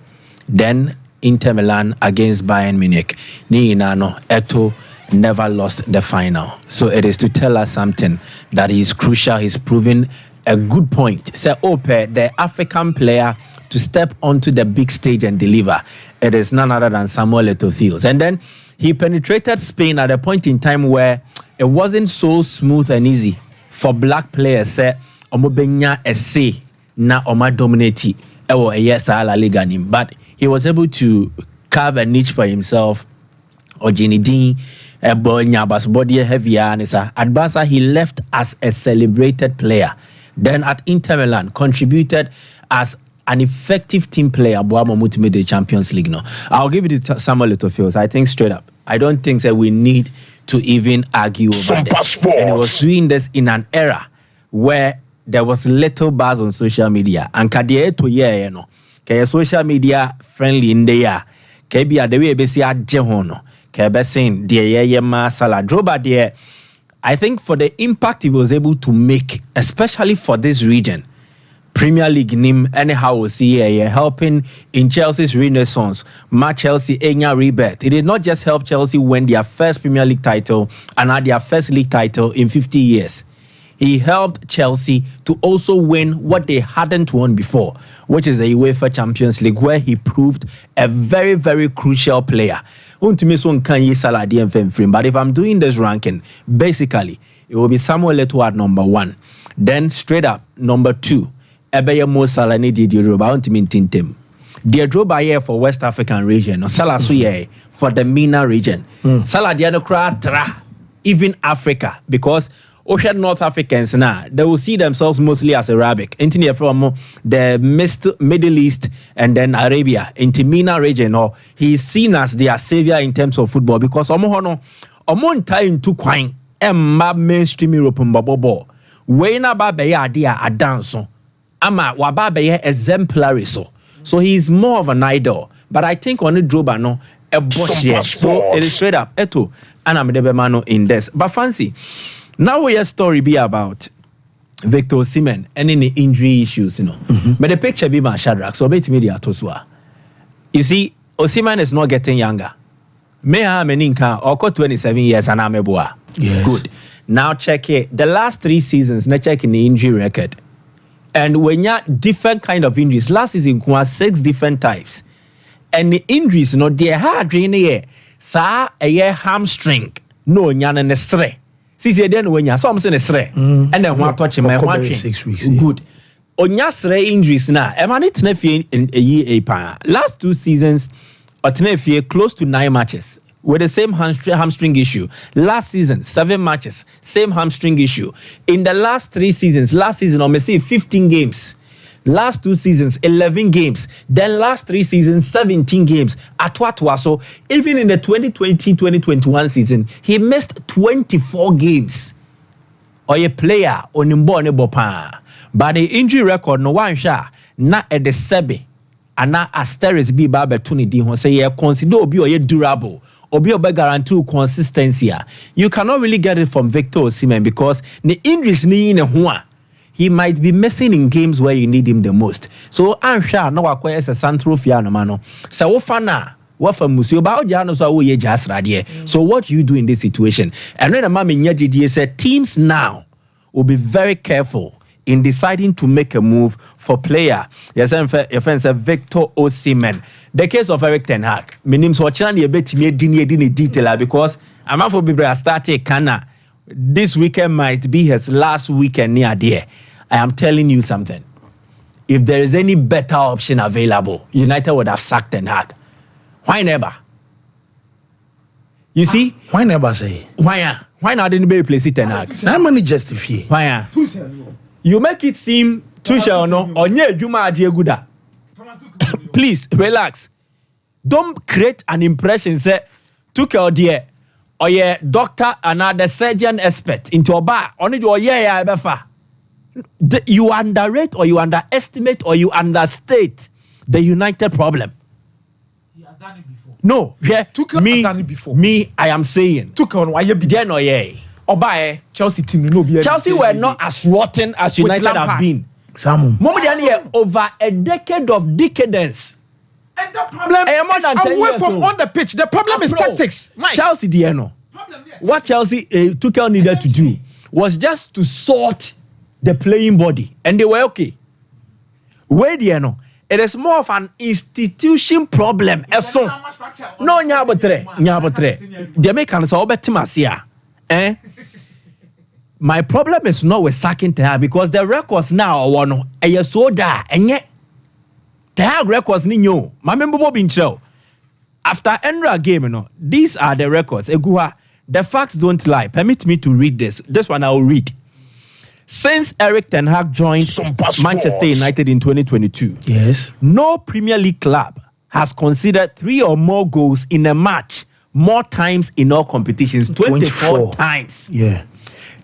Then Inter Milan against Bayern Munich. Ni inano Eto'o never lost the final. So it is to tell us something that is crucial. He's proven a good point. Say Ope, the African player to step onto the big stage and deliver. It is none other than Samuel Eto'o Fields. And then he penetrated Spain at a point in time where it wasn't so smooth and easy for black players. Say Omobenya essay na Oma dominati ewo yes La Liga nim, but he was able to carve a niche for himself. Ojinidin, Nyabas body heavier, and at Barca he left as a celebrated player. Then at Inter Milan contributed as an effective team player. Boamomuti made the Champions League. No, I'll give it to Samuel Eto'o Fields. I think straight up, I don't think that we need to even argue over this. And he was doing this in an era where there was little buzz on social media. And Kadie to ye no. Kaya social media friendly in the year. Kaya be the way besi ajehono. Kaya be saying de ma Salah Drogba de. I think for the impact he was able to make, especially for this region, Premier League nim anyhow we see helping in Chelsea's renaissance, Chelsea enya rebirth. It did not just help Chelsea win their first Premier League title and had their first league title in 50 years. He helped Chelsea to also win what they hadn't won before, which is the UEFA Champions League, where he proved a very, very crucial player. But if I'm doing this ranking, basically, it will be Samuel Eto'o at number 1. Then straight up, number 2, Ebeye Mo Salah ni Didier Drogba untimi tintem. Didier Drogba here for West African region, Salah so here for the MENA region. Salah dia no kra tra even Africa, because Ocean North Africans now they will see themselves mostly as Arabic. Into from the Middle East and then Arabia into MENA region, or he is seen as their savior in terms of football because omo time to kwine mainstream Europe ball. When about be idea a dance. ama waba be exemplary so he is more of an idol, but I think on the droba no a boss here, so it is straight up eto and I'm the mano in this. But fancy now your story be about Victor Osimhen and any injury issues, but the picture be my Shadrach, so bet media tosua. You see, Osimhen is not getting younger. May I meninka or 27 years and I'm a boy. Yes. Good. Now check it. The last 3 seasons, let's check in the injury record. And when you different kind of injuries, last season was 6 different types. And the injuries, they hard in the sa a year hamstring. No, nyana nestre. See, then when you saw I'm saying nestre. And then one touch my 6 weeks. Good. Onyasre injuries now. Emani Tenefi in a year a last 2 seasons, or Tenefi close to 9 matches with the same hamstring issue. Last season, 7 matches, same hamstring issue. In the last 3 seasons, last season, I may say 15 games. Last 2 seasons, 11 games. Then last 3 seasons, 17 games. Atwatwa. So even in the 2020-2021 season, he missed 24 games. Or a player on Mbone Bopa. But the injury record, no one shot, not at the Sebe, and not asterisk be Babatuni Di say, yeah, consider obi or durable, obi obe guarantee consistency. You cannot really get it from Victor Osimhen because the injuries ni in a he might be missing in games where you need him the most. So I'm sure no acquire a Santro Fiano Mano. So Wofana. What for Musio Baojano so we just radie. So what do you do in this situation? And when a mama in said teams now will be very careful in deciding to make a move for player. Yes, your friend said Victor Osimhen. The case of Eric Ten Hag. My name's Wachani a bit me detail because I'm not for people started Kana. This weekend might be his last weekend near there. I am telling you something. If there is any better option available, United would have sacked Ten Hag. Why never? You see? Why never say? Why not anybody replace it Ten Hag? How many justify? Why? You make it seem Tuchel no onye Juma Adieguda. Please relax. Don't create an impression say Tuchel there or ye doctor another surgeon expert into a bar. Only do yeah befa. You underrate or you underestimate or you understate the United problem. He has done it before. No, yeah. Tuchel has done it before. Me, I am saying. Tuchel why you be there no yeah. Obaye Chelsea team no be. Chelsea were not as rotten as United have been. Samu. Over a decade of decadence. And the problem is away from on the pitch. The problem is tactics. Mike. Chelsea, Diano. What Chelsea Tuchel needed to do was just to sort the playing body, and they were okay. Where Diano, it is more of an institution problem. No, nyabotre. The Americans are better. My problem is not with sacking Ten Hag because the records now are one a soda and yet Ten Hag records ninyo. My member Bob in show. After Endra game, these are the records. The facts don't lie. Permit me to read this. This one I will read. Since Eric Ten Hag joined Manchester United in 2022, yes, no Premier League club has considered 3 or more goals in a match more times in all competitions. 24 times. Yeah.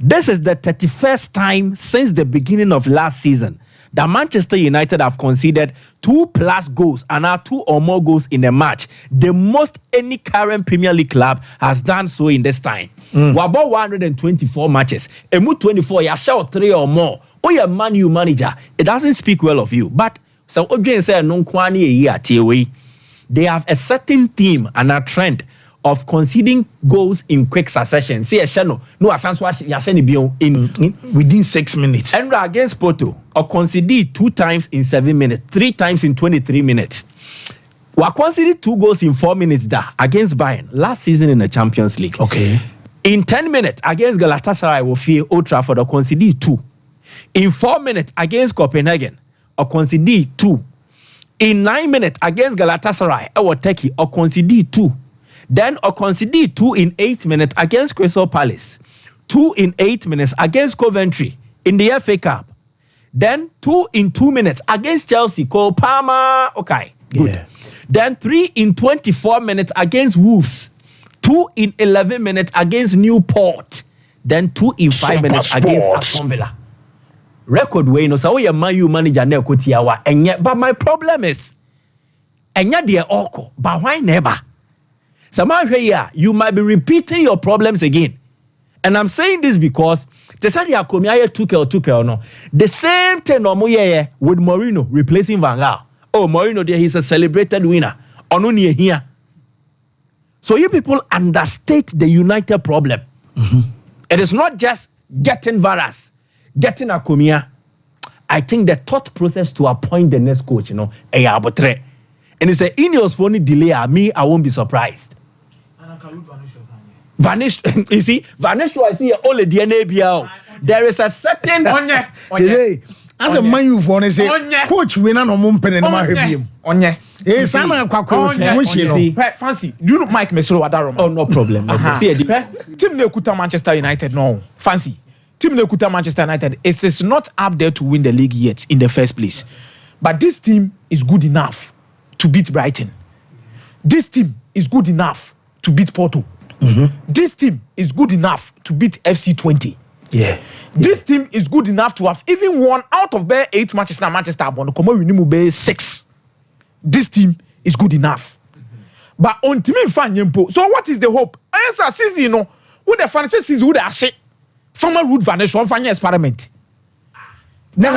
This is the 31st time since the beginning of last season that Manchester United have conceded 2+ goals and now 2 or more goals in a match. The most any current Premier League club has done so in this time. We about 124 matches. Emu 24, you shout 3 or more. Oh, you're Man U manager. It doesn't speak well of you. But so Odin said, no kwani a year. They have a certain theme and a trend of conceding goals in quick succession. See a channel. No in within 6 minutes. And against Porto, or conceded 2 times in 7 minutes, 3 times in 23 minutes. We conceded 2 goals in 4 minutes against Bayern last season in the Champions League. Okay. In 10 minutes against Galatasaray, we fear Old Trafford or conceded 2. In 4 minutes against Copenhagen, or conceded 2. In 9 minutes against Galatasaray, or Turkey, or conceded 2. Then or conceded 2 in 8 minutes against Crystal Palace. 2 in 8 minutes against Coventry in the FA Cup. Then 2 in 2 minutes against Chelsea. Cole Palmer. Okay. Good. Yeah. Then 3 in 24 minutes against Wolves. 2 in 11 minutes against Newport. Then 2 in 5 minutes against Aston Villa. record way no so we Man U manager na ekotiawa enye but my problem is enye de oko but why never Samahwe you might be repeating your problems again. And I'm saying this because Tesani Akomia Tuchel no. The same thing with Mourinho replacing Van Gaal. Oh, Mourinho there, he's a celebrated winner. Onuni here. So you people understate the United problem. Mm-hmm. It is not just getting Varas, getting Akomia. I think the thought process to appoint the next coach, and it's a Ineos for any delay. I won't be surprised. Vanish, you see, vanish. I see all the DNA BL. There is a certain as a man you for say coach winner no mumpen and my review. Sana kwa situation. Fancy. Do you know Mike Mesro Adarom? Oh, no problem. See, Team Nekuta Manchester United. No, Fancy. Team Nekuta Manchester United. It is not up there to win the league yet in the first place, but this team is good enough to beat Brighton. This team is good enough to beat Porto. Mm-hmm. This team is good enough to beat FC20. Yeah. This team is good enough to have even won out of their 8 matches now Manchester Bond. Come 6. This team is good enough. Mm-hmm. But on team fan yempo. So what is the hope? Answer season, you know, who the fantasy season who they say former root vanish one experiment. No,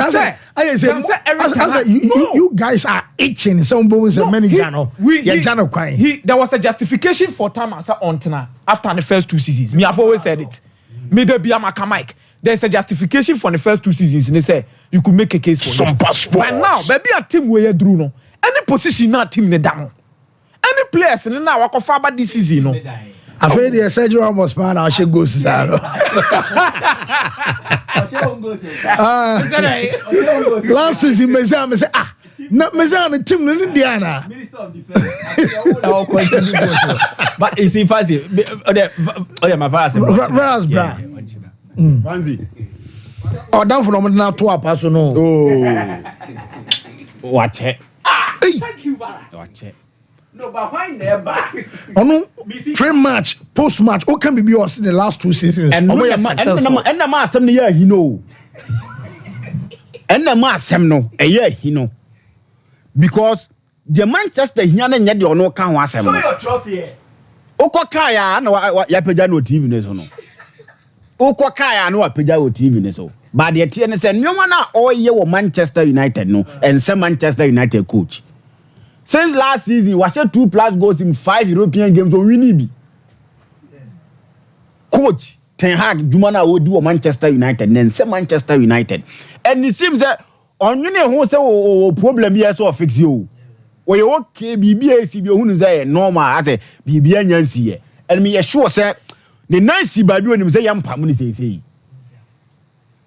you guys are itching. Some bones and many channel. There was a justification for time as on after the first 2 seasons. Me, I've always said it. Me, there be a Mike. There's a justification for the first 2 seasons. And they say you could make a case for Sompa. But now, maybe a team where you drew no. Any position not team the down. Any players and now I can far back this season. No. I feel the Sergio Ramos man. I should go to last season, Mezan say not Mezan team in Indiana. Minister of Defense. But you see, Fancy. Oh, my father. Fancy. Oh, down from now to a person. Oh, watch it. Thank you, watch it. No, but why never? Oh no, pre-match, post-match, what can be yours in the last 2 seasons? And the mass some year he know. And the mass some no a year he know. Because the Manchester here and yet you no can was him. Show your trophy. Oko kaya no yapeja no TV ne so no. Oko kaya no yapeja no TV ne so. But the TN say no man na all year wo Manchester United no and some Manchester United coach. Since last season, we had 2+ goals in 5 European games. We need coach Ten Hag, Jumana would do Manchester United, and then say Manchester United. And it seems that on you who say problem here so fix you. Well, you okay, BBA, who say normal, I say BBA Yancy. And me sure say the nice by doing him say Yam Pamuni say.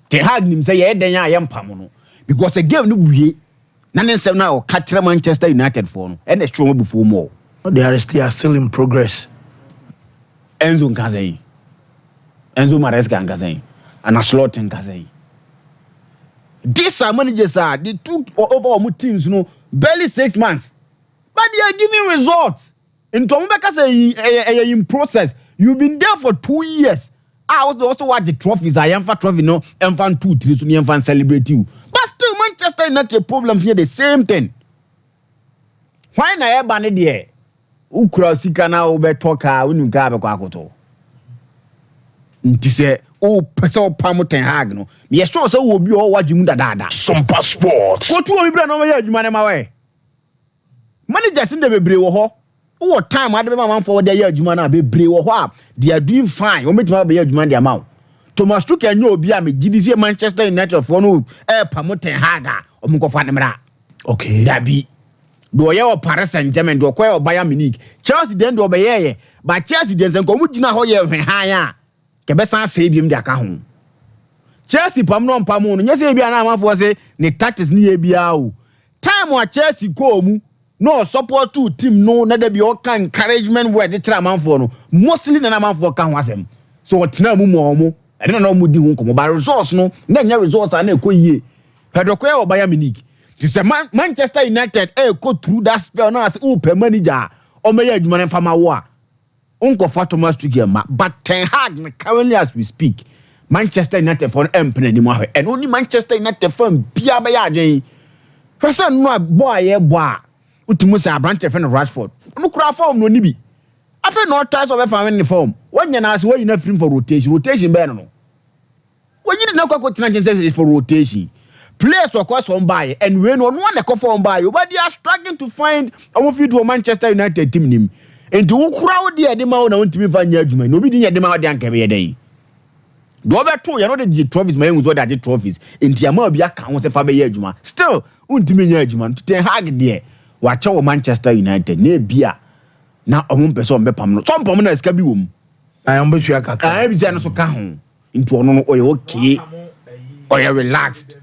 Ten Hag him say, yeah, Yam Pamuno. Because a game no be. None seven now catch Manchester United for and a strong before more. They are still in progress. Enzo Nkazai, Enzo Maresca Nkazai, and a slot Nkazai. These are managers they took over our teams, you know, barely 6 months, but they are giving results. In Tomaka say in process, you've been there for 2 years. I also watch the trophies. I am for trophy, no, and fan 2, 3, so and fan celebrate you. But still, Manchester United problem here the same thing. Why na ebane there? Ukura sika na obe toka unu ga be kwakoto. Nti se o pese o pam Ten Hag no. Me sure say wo bi o wajimu dada. Sompa Sports. Ko tu o bi bra no ya adwuma ne ma we. Managers in the bebre wo ho. Wo time ade be man forward there ya adwuma na bebre wo ho a they are doing fine. O metima be ya adwuma de amount. Thomas Tuchel nyo obi a me gidi Manchester United for no pam Ten Hag o mo ko fa ne mra. Okay. Dabi. Do ye o Paris Saint-Germain do kwa o Bayern Munich. Chelsea den do obeye but Chelsea den ko mu gina ho ye hwehan a ke be san sai biem de aka ho. Chelsea pam no pam no nyese bia na amafo se ne tactics ni ye bia o. Time wa Chelsea ko mu no support to team no na da bi o kan encouragement word de tra amafo no. Mostly na amafo ka ho asem. So o tena mu mo e na mu di ho ko ba results no na nya results a na ekoyie. Pedro o Bayern Munich. This Manchester United go through that spell now as manager or may adwuma ne fama wo a unko fa Thomas Tuchel ma but Ten Hag currently as we speak Manchester United for empene ni mo and only Manchester United fan bia ba ya adwen first no boy boy utimu say branch fan Rashford no kura form no ni bi afa no try so be fan in form wanya na say we na free for rotation be no when you na kwa tena for rotation players of course on buy and we no one call for on buy but they are struggling to find our fit to Manchester United team nim and to crowd there the ma na untimi fa nya adwuma no bi di nya de ma de anka be dey do obeto you know the trophies my use what the trophies enti ama bia ka ho se fa be ye adwuma still untimi nya adwuma to ten hag there wa che Manchester United na bia na omo pese be pam no Sompa na ska bi wo mu am betu akaka ai bi no so ka ho into ono no oye okay oye relaxed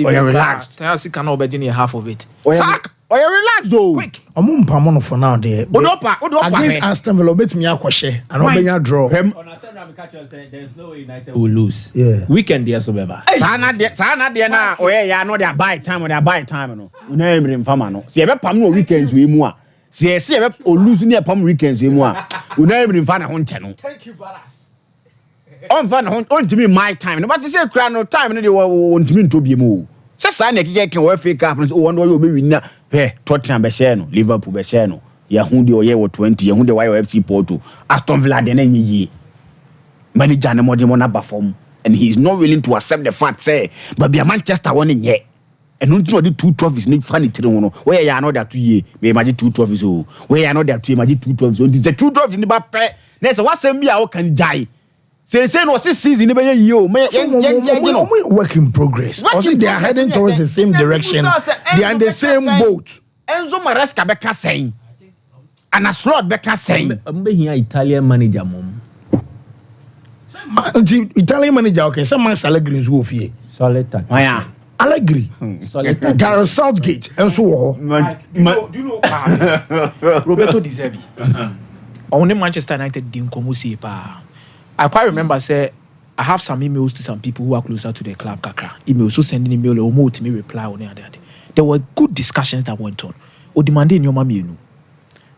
oye relaxed tell us can obedi half of it sack oye relaxed though quick omo mpam no for now there against Aston Villa bet me akwhye and obenya draw there's no way United will lose weekend there so beba sana de na oye ya no dey buy time no una emre mfama no se be pam no weekends we mu a se be lose ni pam weekends we mu a una emre mfa na ho nte no thank you brothers on fan on to me my time no but say kra no time no dey on to me nto bie mu say sa na kike ken we fake up no won do be win na he Tottenham be share no Liverpool be share no ya hu de oye wo 20 ya hu de YFC Porto Aston Villa de na nyi manager na modern na perform and he is not willing to accept the fact say but be Manchester won nye and no do 2 trophies ni fan tire no where ya no that 2 year be imagine 2 trophies oh where ya no that 2 imagine 2 trophies oh the 2 trophies ni ba pe na say what sem bia o kan jai say no season be ye o work in progress also they are heading towards the same direction they are in the same boat Enzo Maresca be ka saying and a slot be ka saying mbe hia Italian manager mom Italian manager okay some man Allegri nso ofie solid why Allegri solid Gareth Southgate enso wo do you know Roberto Di Zerbi on Manchester United din komo see pa I quite remember say I have some emails to some people who are closer to the club kakra emails so sending email or more to me reply on the other day. There were good discussions that went on o demanding your mama you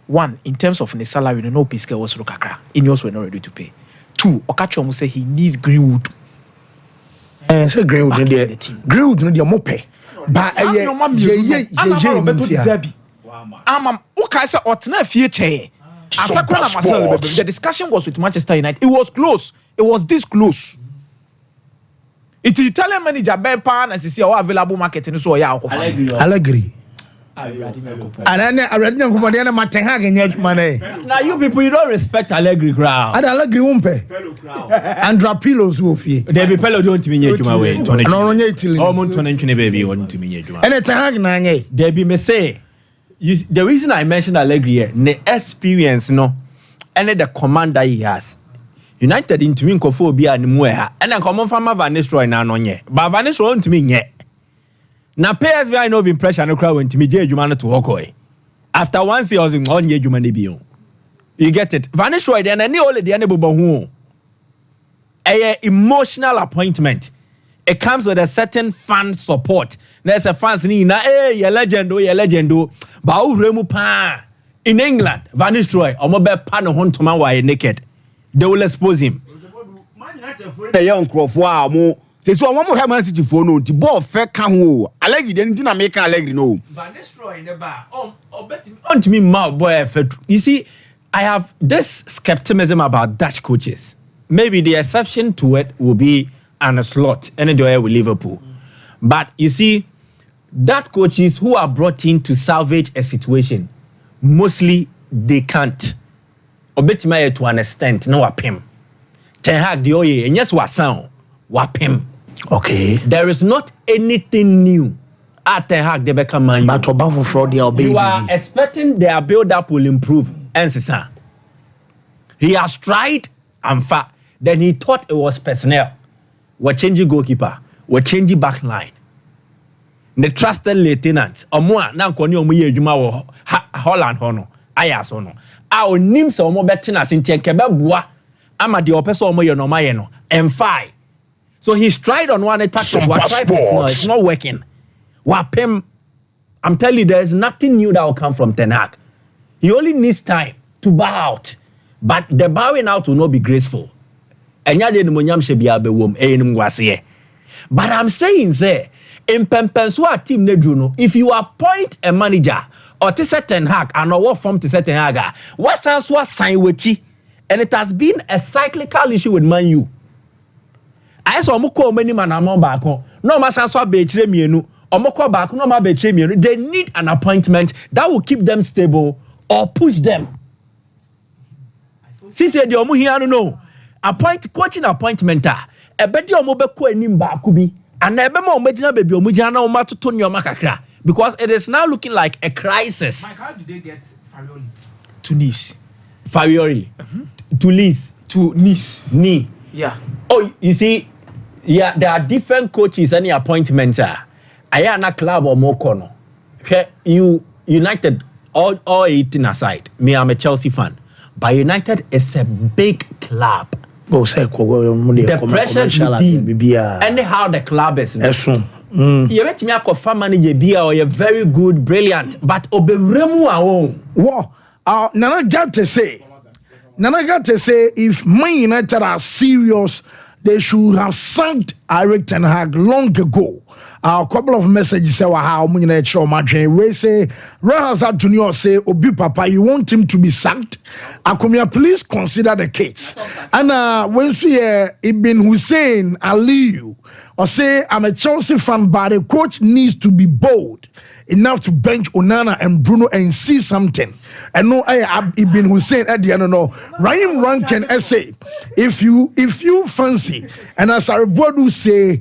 one in terms of the salary no pay scale was kakra in yours were not ready to pay. Two Okacho almost say he needs Greenwood say Greenwood in there Greenwood no dey mo pay ba ye okay say otna fie che the discussion was with Manchester United. It was close. It was this close. It's Italian manager Bepan as you see our available market in so ya Allegri. And then already na Martin Hag nyadwuma now you people you don't respect Allegri crowd. And Allegri won pay. And Drapillos wo fie. They be fellow don't me nyadwuma we. No nya Italy. O mo ntone ntwene baby won to me nyadwuma. And Ten Hag na nya. They be me say the reason I mentioned Allegri here, the experience no, and the command that he has. United into me nkofo obi animu ha, and then come from Van Nistelrooy na no nye. But Van Nistelrooy into me nye. Na PSV I know impression no crowd went to me Jumano to Hokoi. After once he was in on ye Jumani bio. You get it. Van Nistelrooy then any only the enable who a emotional appointment. It comes with a certain fan support. There's a fans ni na ye legend. Ba uremu pa in England Van Nistelrooy omo be pa no hontoma wa naked. They will expose him. The young crofo a mo say so omo he Man City fo no ti ball fe ka ho Allegri den ti na make Allegri no Van Nistelrooy ne ba on to me mouth boy you see I have this skepticism about Dutch coaches. Maybe the exception to it will be an slot anywhere with Liverpool. But you see that coaches who are brought in to salvage a situation, mostly they can't. Obetima to an extent, no wapim. Ten Hag the oye, and yes, wasan wapim. Okay. There is not anything new at Ten Hag they become man. But Obafo fraud they obey. You are expecting their build-up will improve. And he has tried and far. Then he thought it was personnel. We're changing goalkeeper. We're changing back line. The trusted lieutenant omwa na nkoni omo ye adwuma wo Holland hono ayas hono a onim se omo betina sentien beboa ama de opeso omo ye no ma ye no M5 so he's tried on one attack it's not working wapem I'm telling you there's nothing new that will come from Ten Hag. He only needs time to bow out, but the bowing out will not be graceful. enya de nimonyam hye bia be wom enim gwase. But I'm saying say in pempenso a team ne dru no, if you appoint a manager or to set Ten Hag and or what form to set Ten Hag, what sense was sign wechi, and it has been a cyclical issue with Man U. I saw moko many man among back on no ma sense wa be chire mienu omoko back no ma be chire mienu. They need an appointment that will keep them stable or push them. See say the omo here no appoint coaching appointment e be di omo be ko anim ba ko bi and e be ma omo gina baby omo gina na omo toto nyoma kakra because it is now looking like a crisis. Mike, how did they get Farioli to Nice? Farioli to Nice. Yeah. Oh, you see, yeah, there are different coaches and appointments. I am a club or more corner. You United all 18 aside. Me, I'm a Chelsea fan, but United is a big club. The pressures within, anyhow the club is. You bet me a fan manager be or you're very good, brilliant, but oberemu awon. Wow, Nana got to say, if Man United are serious, they should have sacked Erik Ten Hag long ago. A couple of messages say, "How Man United show match?" We say, Rahazard Junior say, "Obi Papa, you want him to be sacked? Akumia, please consider the case." And when we Ibn Hussein Aliyu or say, "I'm a Chelsea fan, but the coach needs to be bold enough to bench Onana and Bruno and see something." And no, Ibn Hussein at the end, no. Ryan Rankin essay, if you fancy, and as our board will say,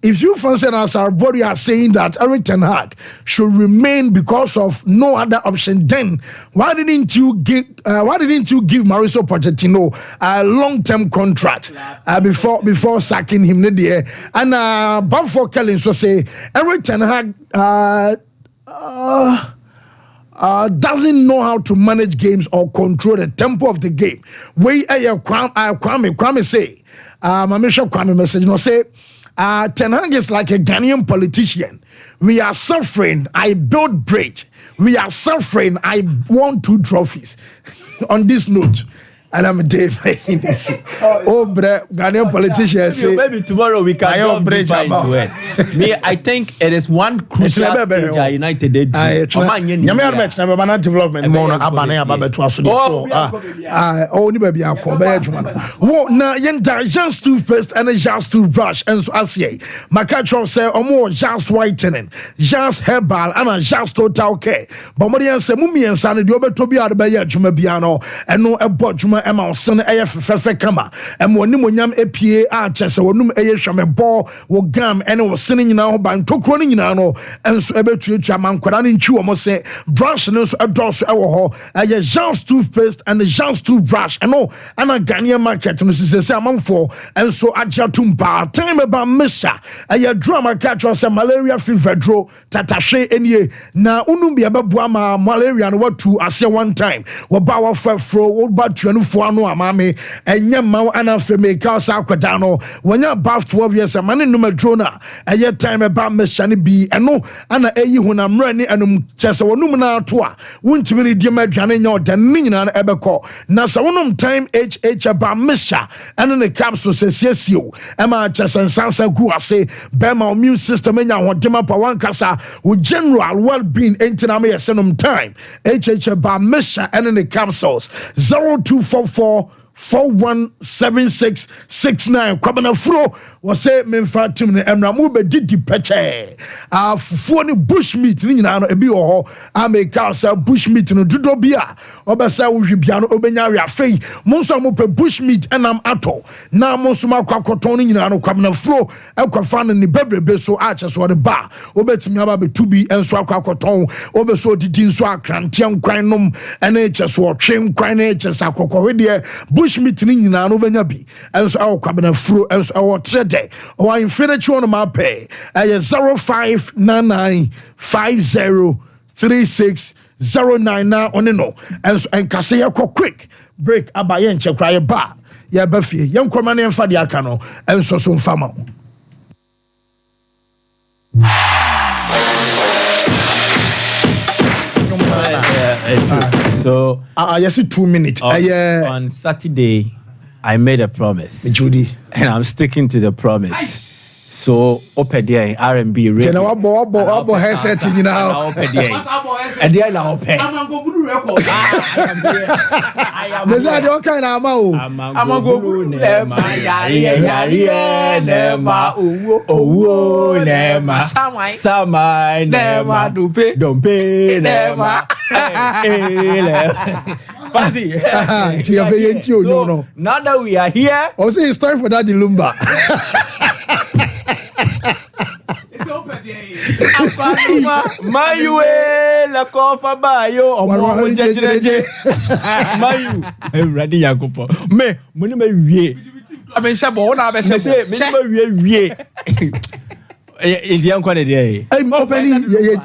if you fancy and as our body are saying that Erik Ten Hag should remain because of no other option, then why didn't you give Mauricio Pochettino a long-term contract before sacking him? And Bob for Kelly so say Erik Ten Hag doesn't know how to manage games or control the tempo of the game. Kwame say, Mamisha Kwame message no say, Ten Hag is like a Ghanaian politician. We are suffering. I built bridge. We are suffering. I won 2 trophies. On this note, and I'm Dave. Oh, Ghanaian politicians say maybe tomorrow we can go deeper into it. Me, I think it is one crucial thing that United did. Development more now just too first and just too rush and so I say Macatro say more just whitening, just herbal and just total care. But Marian say Mummy and Sandy to be out of Juma Biano and no about Juma Emma son AF Kama and when Nimonyam APA Chess or Num Ayashame ball will gam and was singing now by took running in ano and so able to Chaman Quaranin Chu almost say brush nose a dos our just toothpaste and the just too brush and no and a Ghanaian market and this among for and so Ajatumba time about Misha a drama catch us a malaria fever draw tatashe any na unumbi ababuama malaria and what to say one time what bow for old but 24 no amame and yamma and afeme casa quadano when you're above 12 years a man in Numadrona a year time about Mishani B and no and a when I'm running and just a numina toa won't really dear Madrian or the Nina Ebeko Nasa one time HH about Misha and in the capsule says yes you Emma just and Sansa Gua say Bema immune system in your Dema Pawankasa with general well-being entiname senum time HH about Misha and in the capsules 0244 417669 Kwabana Fro was say Memfa Tim Emramu be didi peche fufu ni bushmeat ni nyina no ebi ho America say bushmeat no dodo bia obesa wo hwibia no obenya ria fei monso mo pe bushmeat enam ato na monso makwakoton ni nyina no Kwabana Fro ekwafa no ni bebrebe so ache so de ba obetimi aba be tubi enso akwakoton obeso didi nso akrantiam kwan nom ene eche so twem kwan na eche sakokore de bushmeat ni nyina no benya bi enso awo Kwabana Fro enso awo trade or infinity on my pay 0599503609 now on no and kase quick break abaye nche kraye ba ya bafie yem kwama ne mfa de aka no enso so mfama so yes 2 minutes on Saturday I made a promise. Judy. And I'm sticking to the promise. So, open the R&B radio. Then abo headset in now. Open the. And then I open. There's a don't kind of amount. I'm a go nema nema nema samai nema dupe nema. Fancy. No. Now that we are here, also it's time for that Lumba. It's open there. Mayu la kofa bayo omo jejeje. Mayu ready yakopo. Me muni me wie. I mean shebo na be shebo. Me wie. Indian kwane dey. Opening ye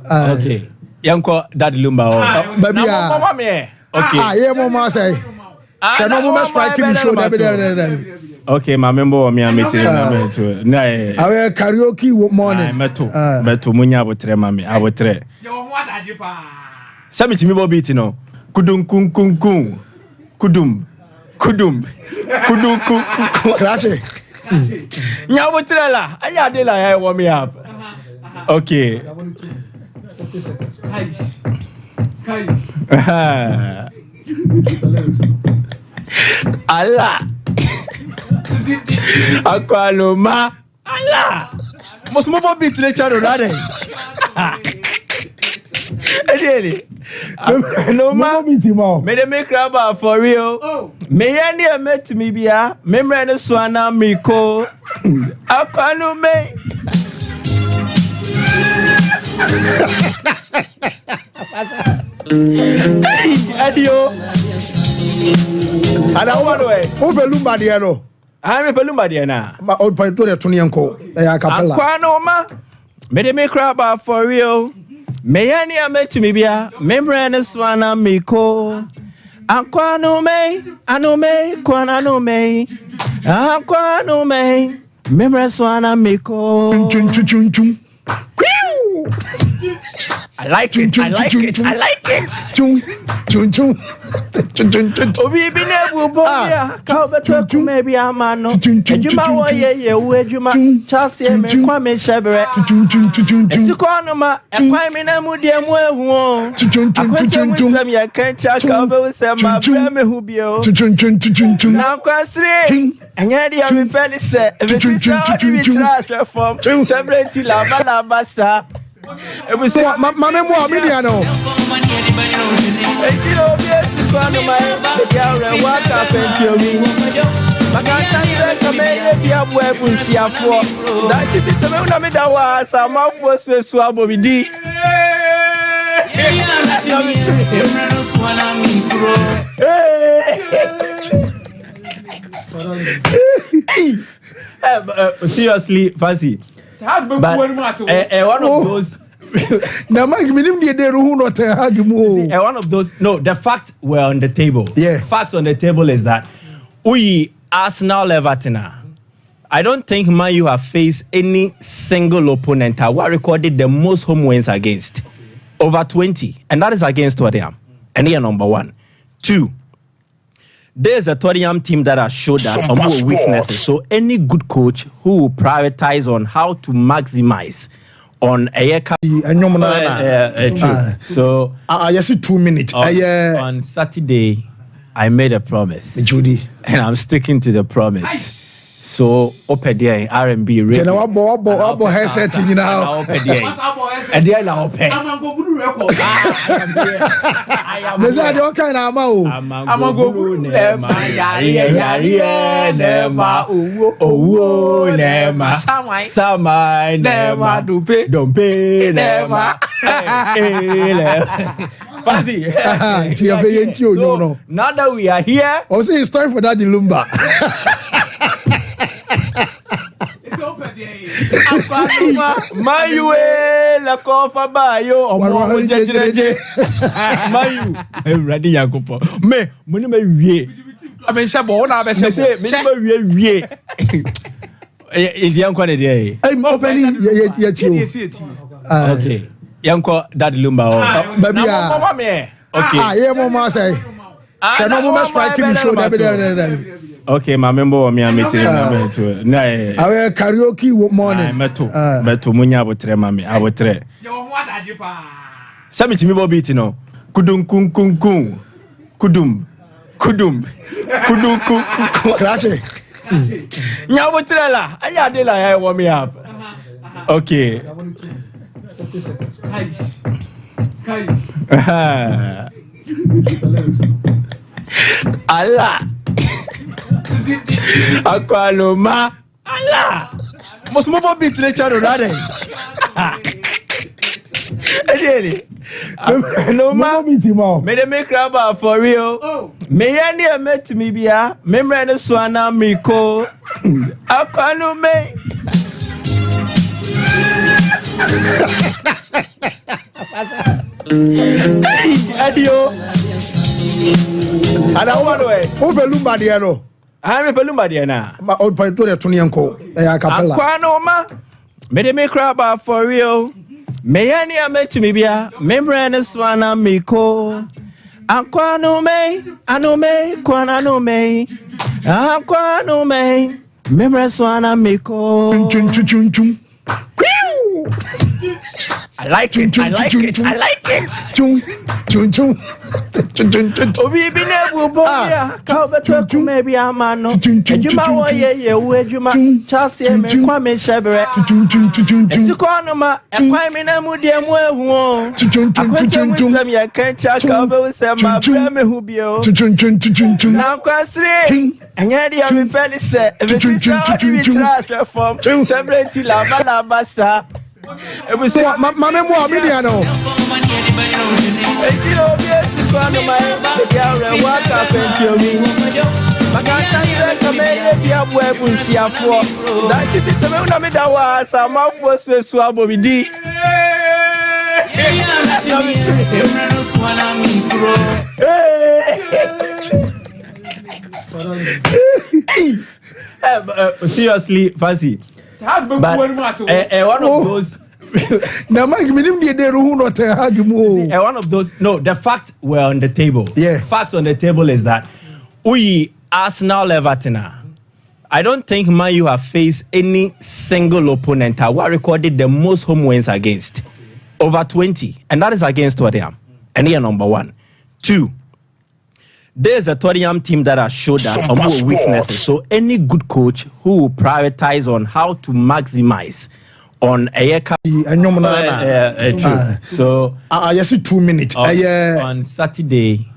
okay. Yanko that Lumba o. Baby mama me. Okay. Yeah mama say. Can no mama strike me show there. Okay, my member of me I'm meeting to. Nah. Our karaoke morning. Meto munya abotre mami. Abotre. Yo what are you fa? Sami timi bo beat no. Kudum kun kun kun. Kudum. Krache. Nya abotre la. Aya de la I warm me up. Okay. Allah. Akwaloma. Allah. Must move on beat the channel, right? Really? No man, may they make rubber for real. May any met me be a memory and swana miko. Aquanume. Adio. I don't want to wait. Over Lumba Diano. I'm a Palumba Diana. My old point to the Tunianco. Aquanoma. May they make rubber for real. May any met me be a memory and swana miko. Aquanume. Anume. Quananume. Aquanume. Memory swana miko. I like it. Obi bi na bu bobia ka obeto ku maybe amano ejuma wo ye ejuma chase me kwa me shebre esiko no ma ekwan me na mu die mu ehu o akwete mu sam ya kan cha ka obe sam ma bra me hu bio na kwasre anya dia me pele se e bi tra form shebre ti la basa. Mame mo Miliano. Seriously, Fancy. But one of those. Now, Mike, one of those. No, the facts were on the table. Yeah. Facts on the table is that we Arsenal Everton. I don't think Man U have faced any single opponent who recorded the most home wins against. Over 20. And that is against Tottenham. And they are number 1. 2. There's a Tottenham team that has showed that more weaknesses. So any good coach who will prioritize on how to maximize on a so I see 2 minutes. On Saturday, I made a promise. Judy. And I'm sticking to the promise. So open the R&B radio. Then abo headset in now. And then I open. There's a don't kind of amount. I'm a go nema nema samai nema dupe nema. Fancy. No. Now that we are here, also it's time for that Lumba. It's open there. Mayu la kofa bayo omo jejeje. Mayu ready yakopo. Me muni me wie. I mean shebo na be shebo. Me wie. Indian kwane dey. Opening ye okay. Yanko that Lumba o. Baby mama me. Okay. Yeah mama say. Can no more strike him show that. Okay, my member me am meeting to. Na Our karaoke morning. Meto munya abotre mami, abotre. Yo what are you fa? Sami timi bo beat no. Kudum kun kun kun. Kudum. Kudum. Kudum kun kun. Krache. Nya abotre la. Aya de la I warm me up. Okay. Allah. Akwaloma. Allah. Must move on beat the channel, right? Really? No man, may they make rubber for real. May any met me be a member and swana miko. Aquanume. Adio. I don't want to wait. Over Lumbadiano. I'm a Pelumbadiana. My old point to the Tunianco. Aquanoma. May they make rubber for real. May any met me be a member and swana miko. Aquanume. Anume. Quananume. Aquanume. Member swana miko. I like it. I like it. I like it. Obi bi na bu bo ya ka beto ku maybe amano. Ejuma wo ye wo ejuma chase me kwa me shebre. Esiko no ma ekwan me na mu de mu ehu o. Akwete mu sam ya kan cha ka be sem ma bra me hu bio. Na kwasre anya dia me pele se e be si sa o di tra form. Shebre ti la basa. Mame mo Mediano. Seriously, Fancy. But one of those. Now, Mike, one of those. No, the facts were on the table. Yeah, facts on the table is that we Arsenal Everton. I don't think Man U have faced any single opponent who recorded the most home wins against over 20, and that is against Tottenham. And here, number 1, 2. There's a Tottenham team that has showed that more weaknesses. So any good coach who will prioritize on how to maximize on a so I see 2 minutes. On Saturday,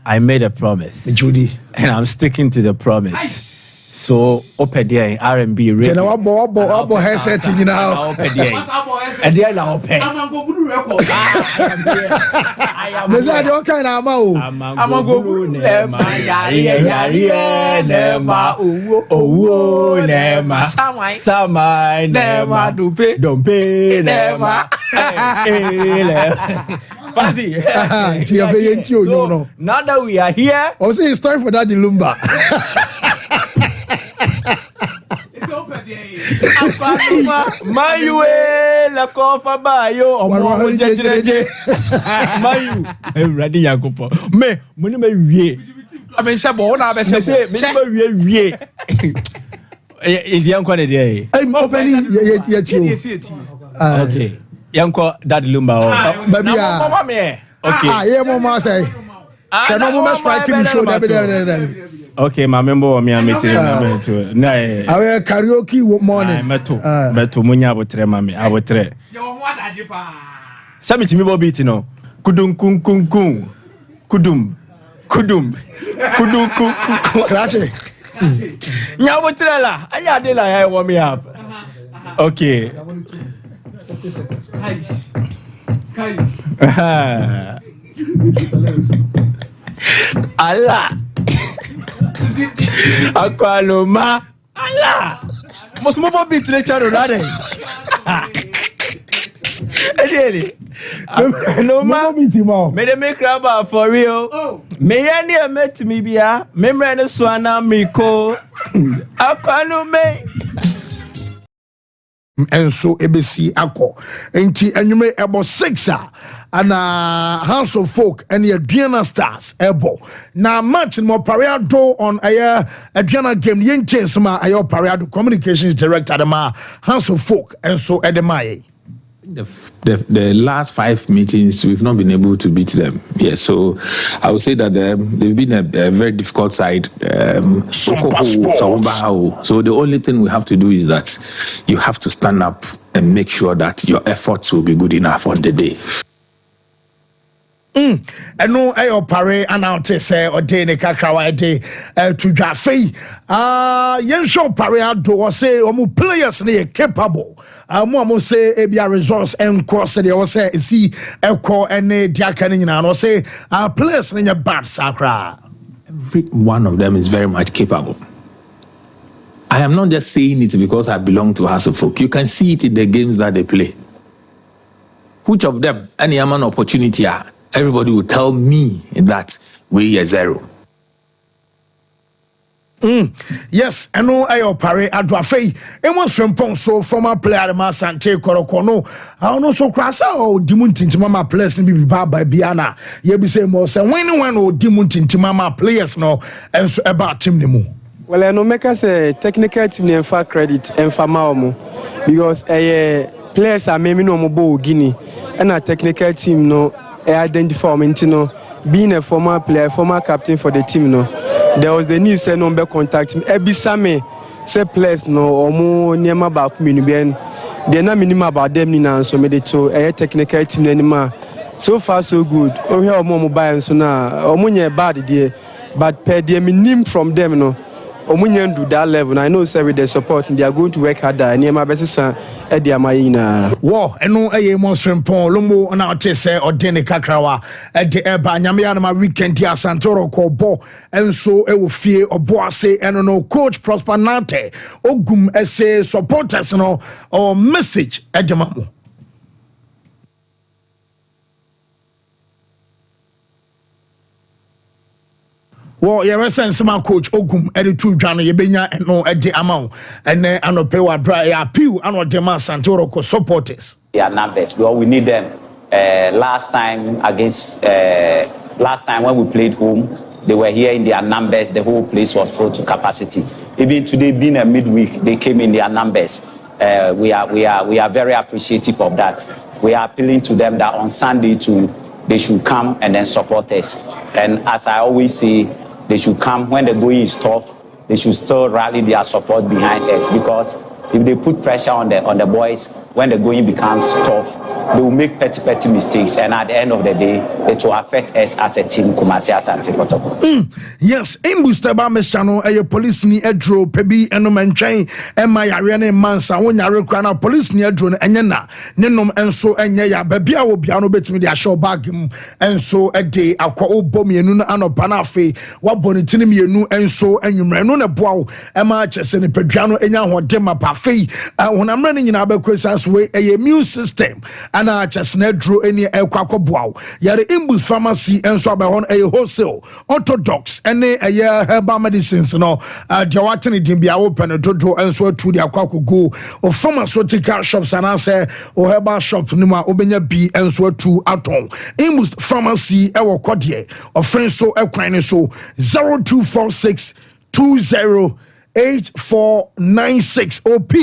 I made a promise, Judy, and I'm sticking to the promise. So open there in R&B radio. Tell what headset you know. Open there, and then I open. I am. Is that your kind of mo? I'm a go nema nema nema samai nema dumpe nema. Fancy. So now that we are here, also it's time for that Lumba. Mayu la kofa bayo omo jejeje Mayu ready yakopo me muni me wie abense bo na abense say me wie Indian kwa de dey opening ye okay yanko that Lumba baby mama me okay yeah mama say can no more strike him show that. Okay, my member me am meeting to. Na our karaoke morning. Meto munya abotre mami, abotre. Yo what are you fa? Sami timi bo beat no. Kudum kun kun kun. Kudum. Kudum. Kudum kun kun. Krache. Nya abotre la. Aya de la I warm me up. Okay. Allah. Aqualoma. Allah. Must move on beat the channel, right? Really? No man, may they make rubber for real. May any met me be a member and swana miko. Aqualoma. enso ebesi akọ enti enwume ebo 6 and House of Folk and Adriana Stars ebo na match mo Pariado on Adriana game yen chance ma ayo Pariado communications director ma House of Folk enso edemaye. The last 5 meetings, we've not been able to beat them. Yeah, so I would say that they've been a very difficult side. Sompa. So the only thing we have to do is that you have to stand up and make sure that your efforts will be good enough on the day. Eno ayo pare announce say ode ne kakrawa de to dwafe yen show pare ado say omo players ne capable mo say ebia results and cross the o say see ekọ ene diaka ne nyina no say players ne bad sakra. Every one of them is very much capable. I am not just saying it because I belong to House of Folk. You can see it in the games that they play. Which of them any man opportunity everybody will tell me that we are 0. Yes, I know ayo pare adwafe e mo swempon so former player ma Sante Korokono I no so krasa o dimuntintima ma players ni bi ba bia na ye bi say mo say when o dimuntintima ma players no enso eba team ni mu. Well, no make us a technical team and for credit and for Maumo because players are maybe no more Guinea and a technical team no identify no being a former player, former captain for the team no. There was the need say number contact me. Ebisame say players no or more near my back miniben. They're not minimum about them now, so made it to a technical team anymore. So far so good. Oh here more mobile and so now or money bad there, but per the minimum from them no. Omunyan do that level. I know say with the support they are going to work harder and near my best son Eddie Amayina. War and no a mo swempon lomo na te say odene kakrawa e de eba nyame ma weekend dia Santoro ko bo enso e wo fie obo ase eno no coach Prosper Nante ogum ese supporters no or message edemamo. Well, your sense, my coach Ogum, editor Jana Yebenya, and no Eddie Amau, and then Anopewa Bra, appeal, and Dema Santoro supporters. Their numbers, well, we need them. Last time when we played home, they were here in their numbers, the whole place was full to capacity. Even today, being a midweek, they came in their numbers. We are very appreciative of that. We are appealing to them that on Sunday they should come and then support us. And as I always say, they should come when the going is tough. They should still rally their support behind us because if they put pressure on the boys when the going becomes tough, they will make petty mistakes, and at the end of the day, it will affect us as a team. Yes, in booster ba mechano a police ni edro pebi enomentwen ema yare ne mansa wonya rekra na police ni edro no enye na nenom enso enye ya ba bia wo bia no betimi dia show bag mu enso ede akwa obom yenu no anopa na afi waboni tini mienu enso enwumre no ne boawo ema chese ne pedua no enya hode mapa fi honamre ne nyina ba kwesas we a immune system ana chese na edro eni ekwakọ boawo yare imbus pharmacy enso abehon a wholesale orthodox ene herbal medicines no jawatini dimbia open dodo enso atu dia kwakogo o pharmaceutical shops and say o herbal shop nima obenya bi enso atu aton imbus pharmacy ewo kodie of friends so ekwan so 0246 208496 OP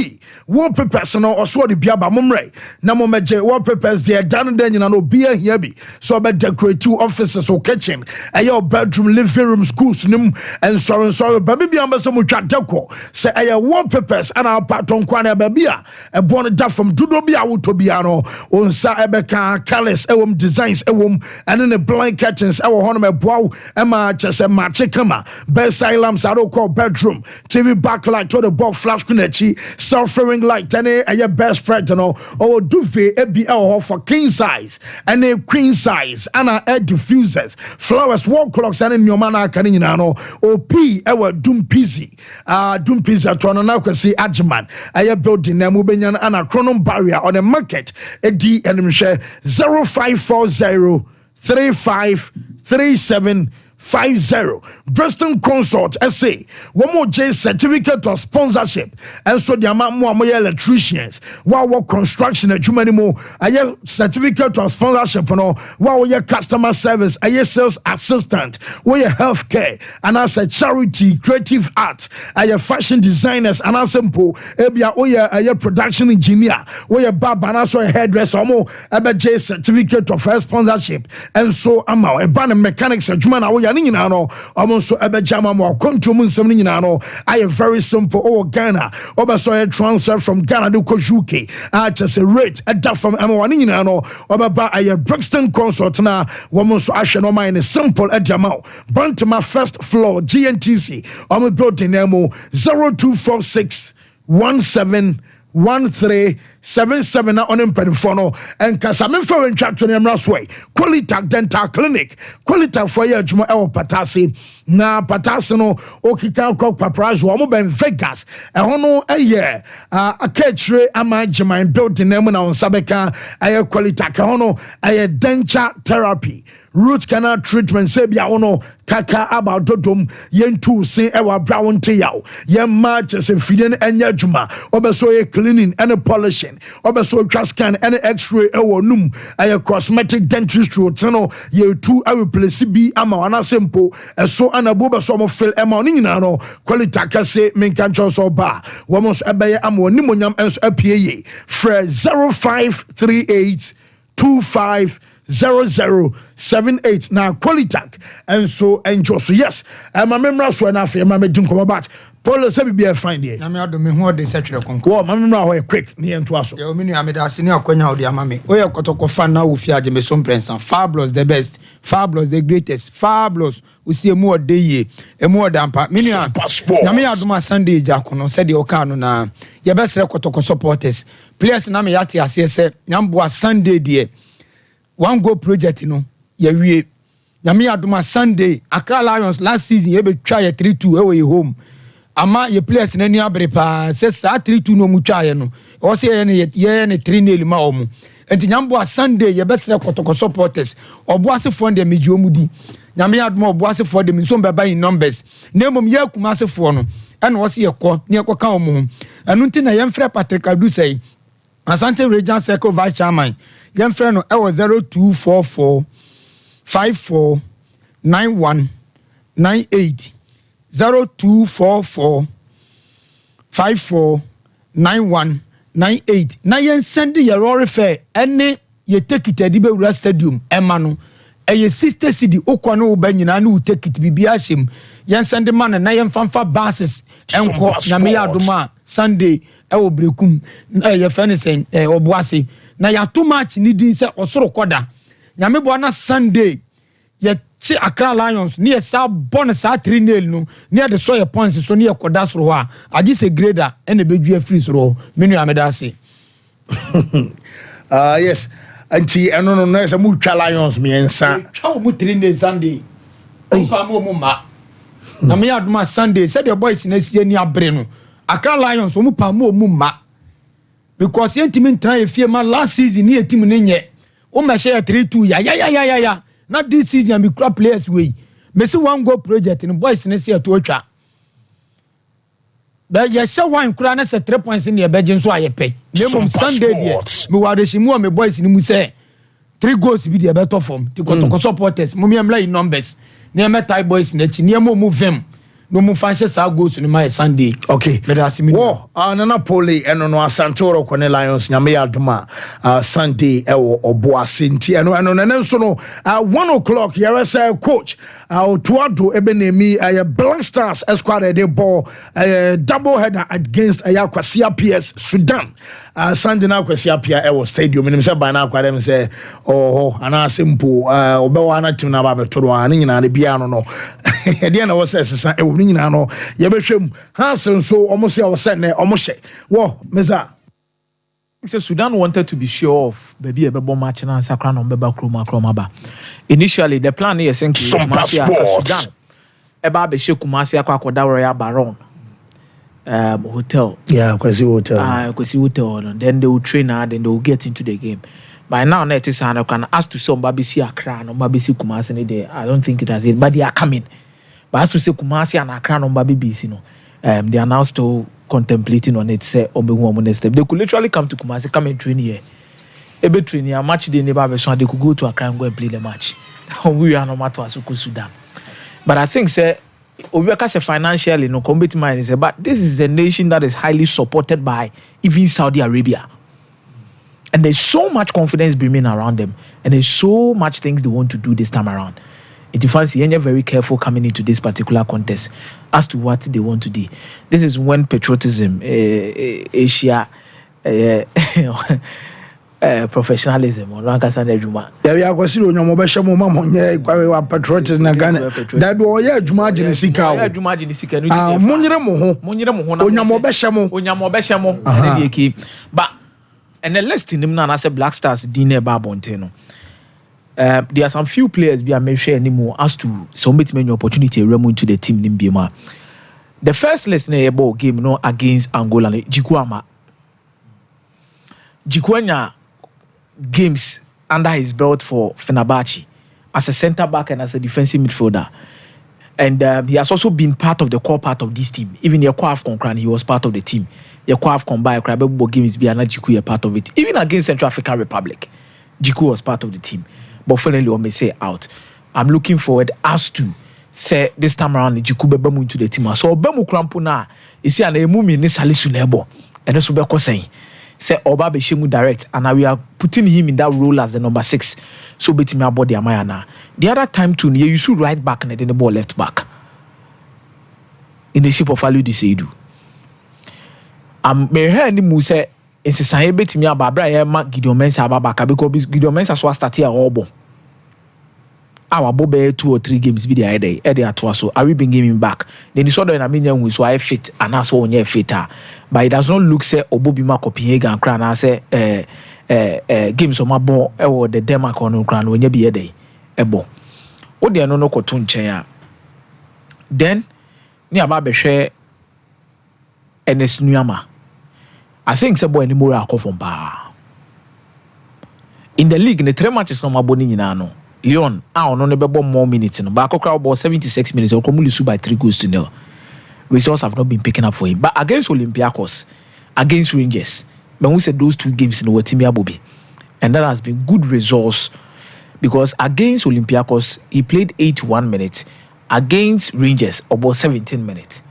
wallpapers no also the biaba momre na momeje wallpapers there dan den na no bia here bi so be decorate two offices or kitchen your bedroom living room schools nim and so baby bia mbese mo twa deco say wallpapers and our pattern kwana babia e born da from dudo bia woto bia no onsa ebeka colors ewom designs ewom and in the blank curtains ewo hono me boaw e ma chese match kama bedside lamps are call bedroom TV backlight to the bulb flash screen self-rearing light and a best spread no or duvet ebi for king size and a queen size and air diffusers flowers wall clocks and in your man can no OP our dumpizi to na kwesi agman a building na mubenyan and a chronom barrier on the market edi and 0540 3537 Bristol Consult SA. One more J certificate of sponsorship. And so the amount more electricians. While construction at Jumanimo, a certificate of sponsorship. While your customer service, a sales assistant, where healthcare, and as a charity, creative art, a fashion designers, and as simple, a production engineer, where your barber, and also a hairdresser, a J certificate of sponsorship. And so I'm a band of mechanics, a Jumana. Almost Ebejama more control something I am very simple. Oh, Ghana, Obasoya transfer from Ghana to Kojuki. I just a rate at that from Amawaninano, Obaba, I have Brixton Consult now. Woman so I shall not mind a simple at Jamal. Burn to my first floor, GNTC. I'm a building Nemo 0246 171377 on Impedifono and Casamin for in chat to them Rosway. Qualitac Dental Clinic, Qualitac for your Juma El Patasi, na Patasano, Okika Cock Paparazzo, Omoben Vegas, a hono a year, a catchre, a major built in Nemona on Sabeka, a Qualitac hono, a denture therapy. Root canal treatment, Sabia ono, Kaka about Dodum, Yen two say our brown tail, Yen matches and feeding and Yajuma, Obasoy cleaning and a polishing, Obasoy scan and X-ray or num, a cosmetic dentistry, ye two I will place B Amana simple, as so an abuba some of Phil Emaninano, Qualitaka say, Minkanchos or bar, Wamos Abaya Amo Nimonium as a PA, Fred 0538 250078 now Qualitac and so enjoy. So yes, my memory so enough my medin come about Paul say be find here. Na me ado me ho de setwere konko. Wo my memory quick me ento aso. Yo me nua me da sene akonya odi ama me. Oye kotoko fan na wo fi age me so prensan. Fabulous the best, fabulous the greatest, fabulous we see emu ode ye, emu odampa. Me nua na me adoma Sunday jakono said the okano na ye besre kotoko supporters. Players na me yate ase se nyambo Sunday die. One goal project no ye wie nyame adoma Sunday Accra Lions last season ye be twa ye 3-2 e we home ama ye players na ni abre pa se sa 3-2 no mu twa ye no o se ye ne 3-0 ma omu enti nyambo Sunday ye besre kotoko supporters obo asefo de meji omudi nyame adoma obo asefo de so beba in numbers na mom ye kuma asefo no e na o se ye ko ne ko ka omu enu nti na ye mfre Patrick Adu say Asante Regional Circle Vice Chairman Young friend no 0244 54 91 98 0244 54 91 98 na yen send your refer any ye take it edi be wura stadium ema no eye sister city okwa no ba nyina na take it bibia hyem yen send man na yen fanfa bases enko na me adoma Sunday e wo brekum ye fenisen oboase na ya too much needing say osoro koda nyame bo na Sunday ye chi Accra Lions ni e sa bon sa 3-0 no ni e de so ye points so ni e koda soro ho a agi se grader e na bedua free soro menu ameda se yes anti eno no na se mu twa Lions mi ensa twa mu 3-0 Sunday pa mo ma na me aduma Sunday said the boys na sie ni abre no Accra Lions o mu pa mo ma because your team try fear my last season your team nenye o me share 3-2 ya not this season me crop players way me see one goal project in boys na see to atwa but you show one kura na say 3 points in your budget so ayepe me Sunday there me wade shimu me boys ni mu say 3 goals be the better form to go supporters mo me am like numbers na me tie boys na chi na mo move them no mu fanche sa goals no my Sunday okay wo nana poli eno no Asantoro Kone Lions nyame adoma Sunday ewo oboase nti eno nene so no 1 o'clock here say coach Tuado Ebenemi Black Stars Esquire de ball double header against Kwasia PS Sudan Sunday na Kwasia PS ewo stadium nim say by na kwa dem say oh ana simple obewa na team na ba betoro ani nyina ne bia no e dey na wo say sesa ewo nyina no ye behwem Hansen so almost say was send almost wo meza Sudan wanted to be sure of baby a bebo match na sakra no beba kroma ba initially the plan is saying Kumasi Sudan eba be she Kumasi akwakoda Royal Baron hotel Kwesi hotel Kwesi hotel then they will train her then they will get into the game By now, net is an can ask to some Babisi Accra or Babisi Kumasi any day. I don't think it has it, but they are coming. But as to say Kumasi and Accra on Babi BC, they are now still contemplating on it. Say on next step. They could literally come to Kumasi, come and train here. Ebe train here, match the neighbor, so they could go to Accra and go and play the match. We are no matter Asuku Sudan. But I think say Obiaka say financially no combat mind is but this is a nation that is highly supported by even Saudi Arabia. And there's so much confidence beaming around them, and there's so much things they want to do this time around. It fancy you're very careful coming into this particular contest as to what they want to do. This is when patriotism, Asia, professionalism, or there we are going to know about patriotism. That was yeah, Jumaji Nisika. Jumaji Nisika. But and the list in them now as a Black Stars dinner Babonteno. There are some few players we are mentioning anymore as to submit many opportunity to into the team in Bima. The first lesson about game no against Angola, Jikuama. Jikuanya games under his belt for Fenerbahce as a centre back and as a defensive midfielder. And he has also been part of the core part of this team. Even your Kwaf Konkran, he was part of the team. Your Kwaf Kombai, Krabebo games be another Jiku a part of it. Even against Central African Republic, Jiku was part of the team. But finally, I may say out. I'm looking forward as to say this time around the Jiku Bemu into the team. So Bemu Krampuna is here and a mummy in Salisu Nebo. And that's what we're saying. Say Oba Beshemu direct, and now we are putting him in that role as the number 6. So bet me about the Amayana. The other time too, you should right back and then the ball left back. In the shape of Aliou Seidu. May hear any move say in Sisane bet me about Brahma Gideon Mensah Babaka because Gideon Mensah so start here all. Our Bobe 2 or 3 games be the idea. So are we bringing him back? Then you saw that in Armenian was why fit and that's what on fitter. But it does not look say Obobima Copenhagen and Cran. I say games on my ball or the Denmark on Cran when you be a day. Ebo. What they are no cotton chair. Then near Babe share Ernest Nuyama. I think it's a boy anymore I from bar. In the league, in the 3 matches no maboni inano. Leon, I don't know more minutes. But crowd about 76 minutes. Or Komulusu by 3 goals to 0. Results have not been picking up for him. But against Olympiacos, against Rangers, when we said those 2 games in the Timia Bobi, and that has been good results because against Olympiacos he played 81 minutes, against Rangers about 17 minutes.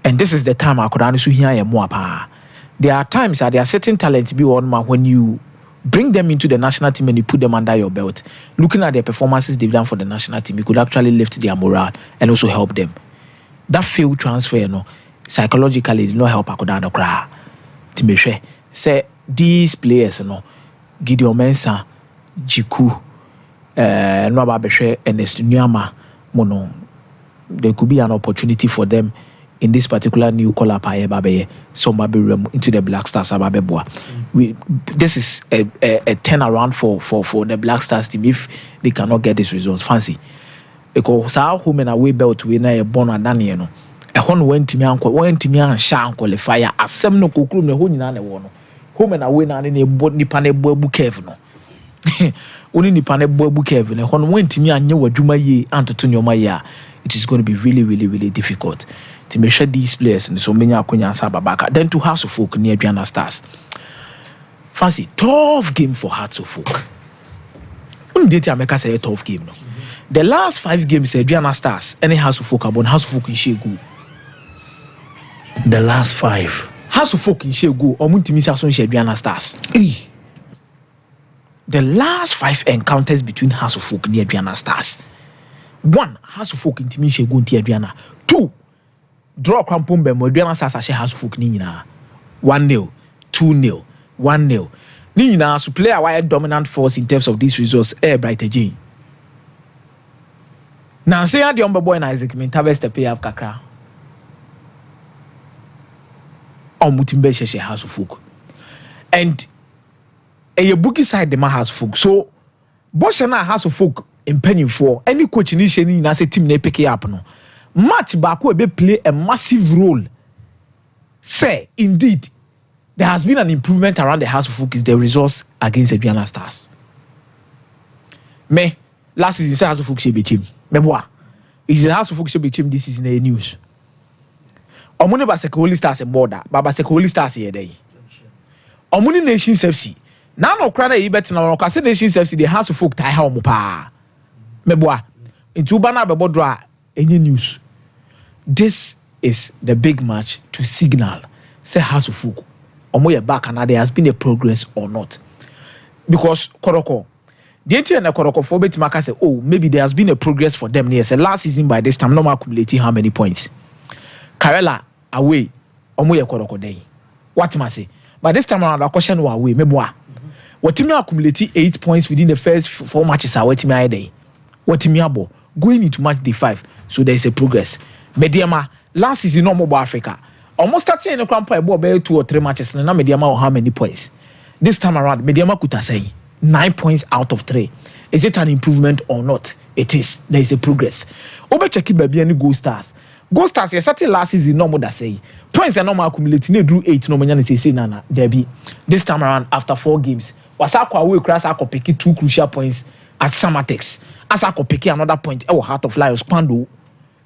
And this is the time I could honestly hear more. There are times that there are certain talents be on when you bring them into the national team and you put them under your belt. Looking at their performances they've done for the national team, you could actually lift their morale and also help them. That failed transfer, psychologically did not help Akodano Kra. Timeshe say these players, Gideon Mensah, Jiku, Nwaba Beshe, Ernest Nuyama, Mono. There could be an opportunity for them in this particular new call up Somba into the Black Stars Ababeboa. This is a turnaround for the Black Stars team if they cannot get this results. Fancy. Because our home and away belt we na born and Daniel. A hon went to me and shan qualifier as some no kukrum ne hon na one. Home and away na ne pane bobu kevno. Only ni pane bobu kevno. Hon went to me and you were Juma ye and to Tunyoma. It is going to be really, really, really difficult to measure these players and so many Akunya Sababaka. Then to House of Folk near Diana Stars. Fancy, tough game for Hearts of Folk. When did you make us a tough game? No? The last 5 games, Diana Stars, any House of Folk, about House of Folk in Shegu. The last 5. House of Folk in Shegu, or Muntimisa Son Diana Stars. The last 5 encounters between House of Folk near Diana Stars. 1, House of Folk in Timisha Gunti Adriana. 2, draw Crampumbe, Modriana Sasha House of Folk Nina. 1-0, 2-0, 1-0. Nina to play a wide dominant force in terms of these results, bright again. Now, say the umber boy and Isaac Mintabes the pay of Kakra. Or Mutimbe House of Folk. And a bookie side the House of Folk. So, Boshana House of Folk. Penny for any coach initially in a team they pick up no match back will be play a massive role. Say indeed there has been an improvement around the House of Folk is the results against Adriana Stars. Me last season say House of Folk should be team. Me boa. Is the House of Folk should be team this season in the news. Omuni ba Holy Stars and border, Baba Holy Stars here day. Omuni Nations FC. Now no crana e bet na no Nations FC the House of Folk tie ha omo pa. Me boa. Into bana be bodra any news. This is the big match to signal say House of Folk omo ye back and there has been a progress or not. Because Koroko the entire na Koroko for bet maka say oh maybe there has been a progress for them near say last season by this time no more accumulating how many points. Karela away omo ye Koroko day. What must say? By this time around, question away meboa. What team accumulating 8 points within the first 4 matches are what team day. What team abo going into match day 5. So there is a progress. Mediama last season no more Africa. Almost starting in the camp about 2 or 3 matches. And now Mediama how many points? This time around, Mediama could say 9 points out of 3. Is it an improvement or not? It is. There is a progress. Over check baby any Gold Stars. Gold Stars, yes, started last season no more that say points are normal accumulating. They drew 8 no more say nana. There be this time around after 4 games. Was I away cross I pick 2 crucial points at Samatex. As I pick another point, our Heart of Lions Pando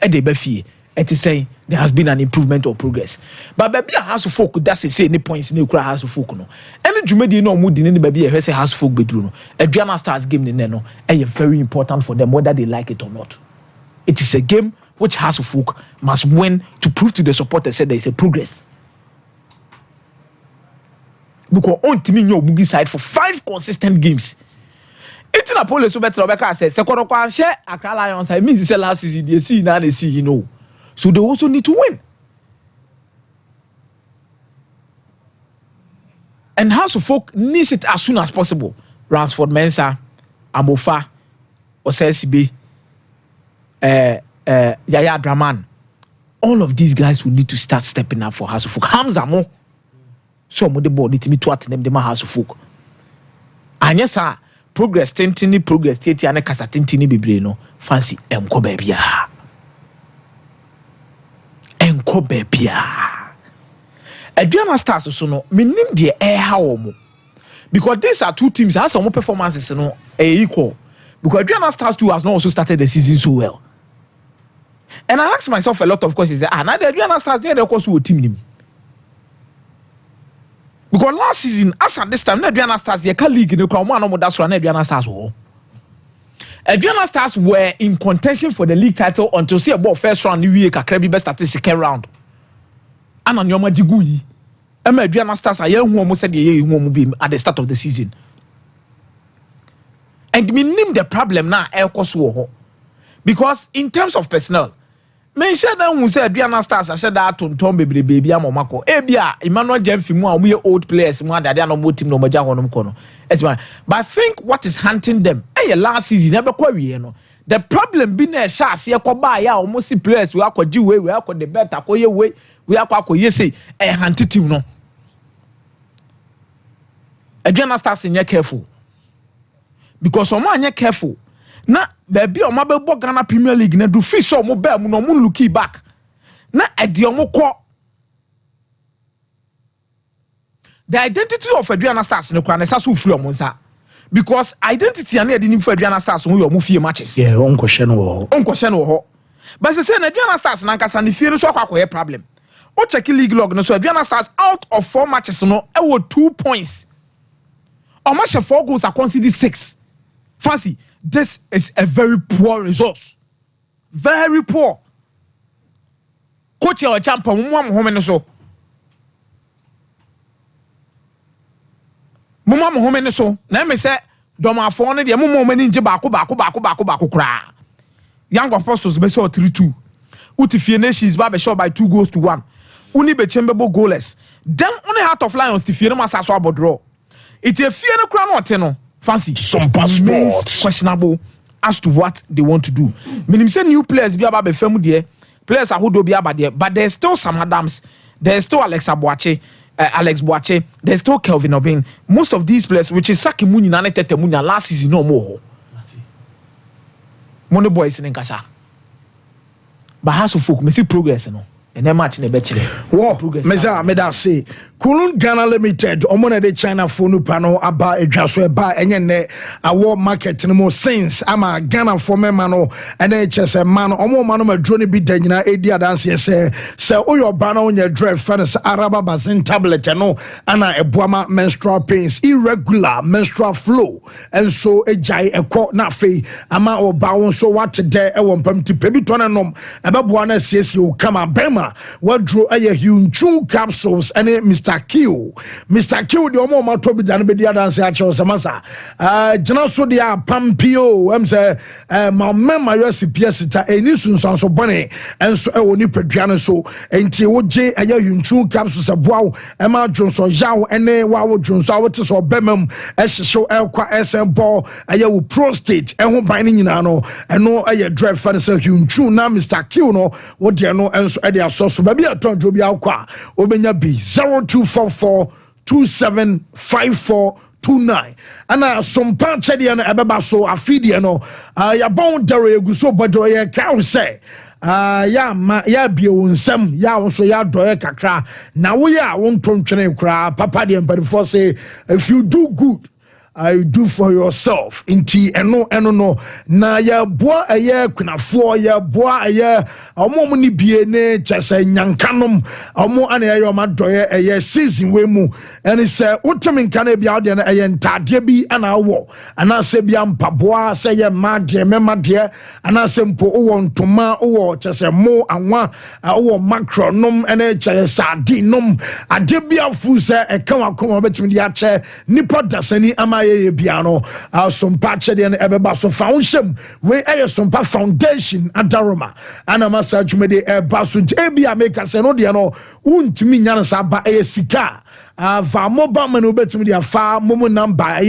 at the Befi. It is saying there has been an improvement or progress. But baby House of Folk that's say any points in the House of Folk no. Any Jumedi no mood in the baby a House of Folk bedroom. A Adriana Stars game in no and very important for them whether they like it or not. It is a game which House of Folk must win to prove to the supporters that there is a progress. Because on team in your boogie side for 5 consistent games. It's in a police so better Rebecca said Sekorokwa share Accra Lions I mean the last season they see now they see you know. So they also need to win. And House of Folk needs it as soon as possible. Ransford Mensah, Amofa, Osesibe, Yaya Draman. All of these guys will need to start stepping up for House of Folk. Hamza Mo. So mo the board need to be twat them the House of Folk. And yes sir, progress tentini progress tete ane kasa tentini bebre no fancy enko bebia. Enko bebia. Adriana Stars so no menim de ha omo. Because these are 2 teams has some performances no equal. Because Adriana Stars too has not also started the season so well. And I ask myself a lot of questions. Now the Adriana Stars they of course will team him. Because last season, as at this time, Adriana Stars, the league in the crown, one that's why Adriana Stars were. Adriana Stars were in contention for the league title until say about first round, New Year, Kakrebi best at the second round. And on Yoma Jigui, Adriana Stars are young who said the at the start of the season. And we name the problem now, because in terms of personnel, men said that who said Adriana Stars I said that to Tom baby amomako ebia Emmanuel Jemfimu and we old players one that they are no more team no more jahonom kono. But I think what is hunting them last season never query no. The problem being a chance here buy ya almost see players we are way we are the better way we are say a hunted team no. Adriana Stars in careful because someone you careful. Na baby o mabebo Ghana Premier League na do fi so mo ba mu no mo looki back na ade o mo ko the identity of Adriana Stars no kwa na sa so free o mo nsa because identity na ade ni for Adriana Stars ho yo mo fie matches onko hye no ho but say na Adriana Stars na nkasa ne fie no so akwa problem o check league log no so Adriana Stars out of 4 matches no e wo 2 points o ma she 4 goals are considered 6 fancy. This is a very poor resource. Very poor. Coach your champion, Mumma so. Mumma so. Now me say, Doma phone the Mumma in Jabako cry. Young apostles be so 3-2. Utifie Nations Barber shot by 2 goals to 1. Uni be chamberable goalless. Then only Heart of Lions to fear massa so about draw. It's a fear no crown or tenor. Fancy Sompa Sports questionable as to what they want to do. Meaning say new players be about be femu there, players are who do be about there, but there's still Sam Adams, there's still Alex Boache, there's still Kelvin Obin. Most of these players, which is Saki Muni na Tete Muni last season no more. Money boys in Nkasa. But House of Folk, me see progress no. ene match ne be kire wo meza meda say Kulun Ghana Limited omona de China phone pano aba edwaso eba enye ne awo market no mo since ama Ghana for me mano ene chese man omo mano madro ne bi danyina edi adanse se oyo ba na onye dre fans araba basin tablet no ana eboama menstrual pains irregular menstrual flow and so ejai ekọ na fe ama oba won so what de e won pam tipe bi tonanom ebeboa na siesie o kama bema wadro aye hunchu capsules ene Mr. Q the omo ma to bi dan be dia dan se a che osamasa jina so dia pampio em se ma mema yo CPS ta eni sunsan so bone enso e woni padua no so enti wo je aye hunchu capsules aboa e ma dwonso yawo ene wa wo dwonso a wo te so bemam e hyehyew e kwa esembo aye wo prostate e ho ban ni nyina no eno aye drive fan se hunchu na Mr. Q no wo de no enso e de asoso ba bi aton dro bi akwa obenya bi 0244 275429 ana Sompa chede na ebeba so afidie no ya bon dere eguso bodo ye ka say ya ma ya bie wonsam ya wonso ya doye kakra na wo ya won tontwene kra papa de emperfor say if you do good I do for yourself inti eno no na ya boa eye kunafo ya boa eye omo mu ni bie ne chese nyankanom omo ana ye ma doye eye season we mu eni se utemi nkana bia de na eye ntade bi ana wo ana se bia mpaboa se ye made memade ana se mpo wo ntoma wo chese mo anwa wo macronom ene chese sardinum ade bia fu se e kan akoma betimi dia che nipa dasani ama ye biano Sompa chede na ebeba so foundation we Sompa foundation adaroma ana masa jumede eba so ebia make say no de no untimi nya nsa ba sika va mobile man obetimi dia fa momo number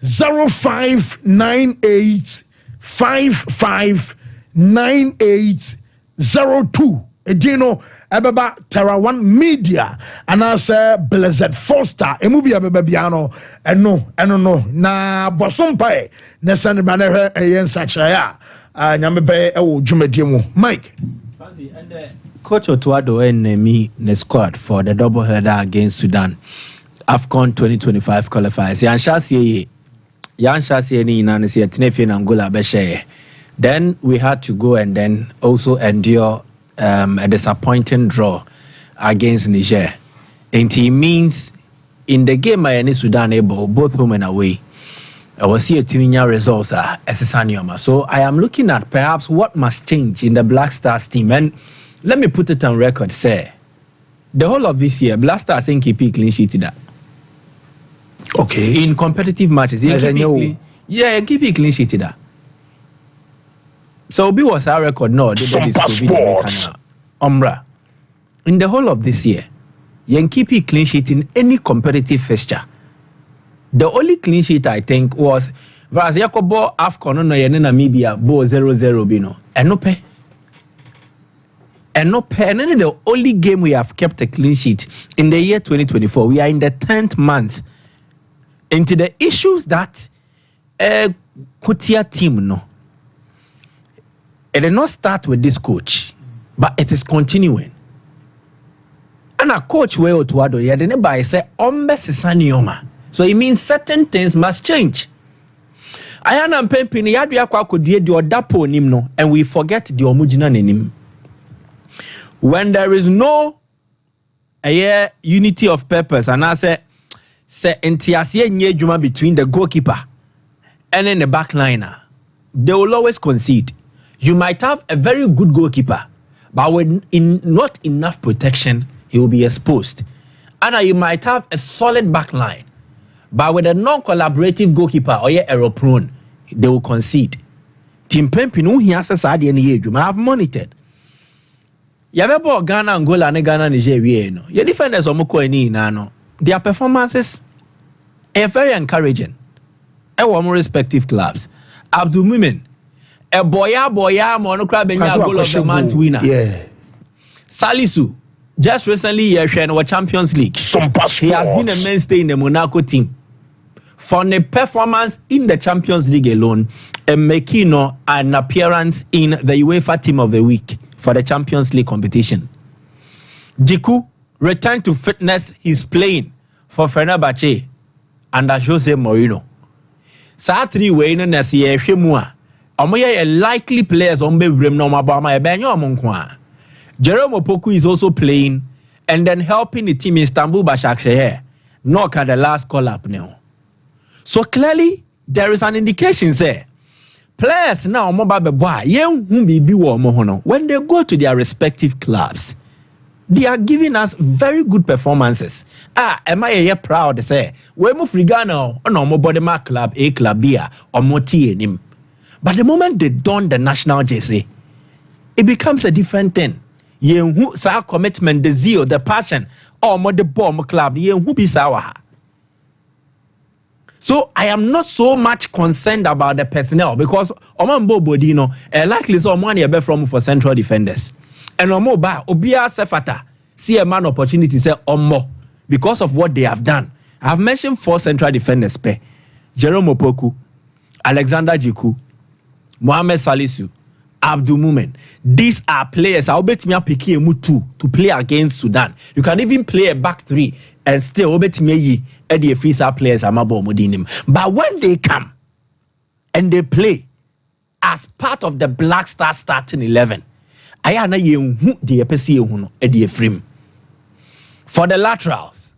0598559802 edino ebeba Terra One Media anase Blessed Foster emubia beba biano eno no na bosompa ne saneba na hwe eyensa kira nyame be ewo dwumadie mu Mike Fancy and Coach Otuado enemy the squad for the double header against Sudan AFCON 2025 qualifiers yan shasi ni na se tenefi na Angola be share then we had to go and then also endure a disappointing draw against Niger. And it means in the game I Sudan able both home and away. I was see a team results so I am looking at perhaps what must change in the Black Stars team. And let me put it on record, say the whole of this year, Black Stars ain't keep clean sheet that. Okay. In competitive matches, keep it clean sheet that. So, be was our record no. Umbra. In the whole of this year, you keep it clean sheet in any competitive fixture. The only clean sheet I think was Vaz Yakobo AFCON no yene Namibia bo 0-0 bino. And no pay. And then the only game we have kept a clean sheet in the year 2024. We are in the 10th month. Into the issues that Kotia team no. It did not start with this coach, but it is continuing. And a coach where Otuado, he didn't buy say sisanioma. So it means certain things must change. I am pemping yadua kwa kodie di odapo nimno, and we forget the omujina nenim. When there is no unity of purpose, and I say entiasiye nye juma between the goalkeeper and then the backliner, they will always concede. You might have a very good goalkeeper, but with not enough protection, he will be exposed. And you might have a solid backline, but with a non-collaborative goalkeeper or error prone, they will concede. Team Pempinu, he has a side in the you might have monitored. Yabebo Ghana, Angola, and Ghana, Nigeria, no. Your defenders are no. Their performances are very encouraging. More respective clubs. Abdul Mumin. A boya monocrab and goal of the month winner. Yeah. Salisu just recently he was Champions League. He has been a mainstay in the Monaco team. For the performance in the Champions League alone, and making an appearance in the UEFA Team of the Week for the Champions League competition. Jiku returned to fitness. He's playing for Fenerbahce under Jose Mourinho. Sa 3 way no nasi ye hwemu a likely players on be rem no mabama e benyo omonkwa. Jerome Opoku is also playing and then helping the team in Istanbul Başakşehir. Knock at the last call up now. So clearly there is an indication say players now when they go to their respective clubs, they are giving us very good performances. Am I proud to say we move Frigano on my body mark club, A club B or Moti him. But the moment they don the national jersey, it becomes a different thing. Who sa commitment, the zeal, the passion, or more the bomb club, who be sawa. So I am not so much concerned about the personnel because Omambo Bodino likely so money be from for central defenders. And Omo ba Obia Sefata see a man opportunity say Omo because of what they have done. I have mentioned 4 central defenders pe Jerome Opoku, Alexander Jiku, Mohamed Salisu, Abdul Mumen. These are players I'll bet me pick mu 2 to play against Sudan. You can even play a back 3 and still bet me Eddie Fisa players amabo mudinim. But when they come and they play as part of the Black Star starting 11, ayana yehu the epesi yehu Eddie Efrim. For the laterals,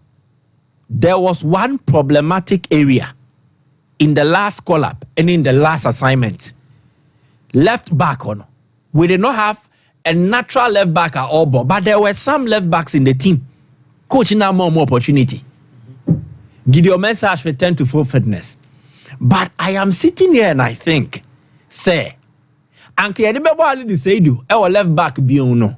there was one problematic area in the last call-up and in the last assignment. Left back on. We did not have a natural left back at all, but there were some left backs in the team. Coach now more opportunity. Gideon Mensah has returned to full fitness. But I am sitting here and I think, say, our left back be no.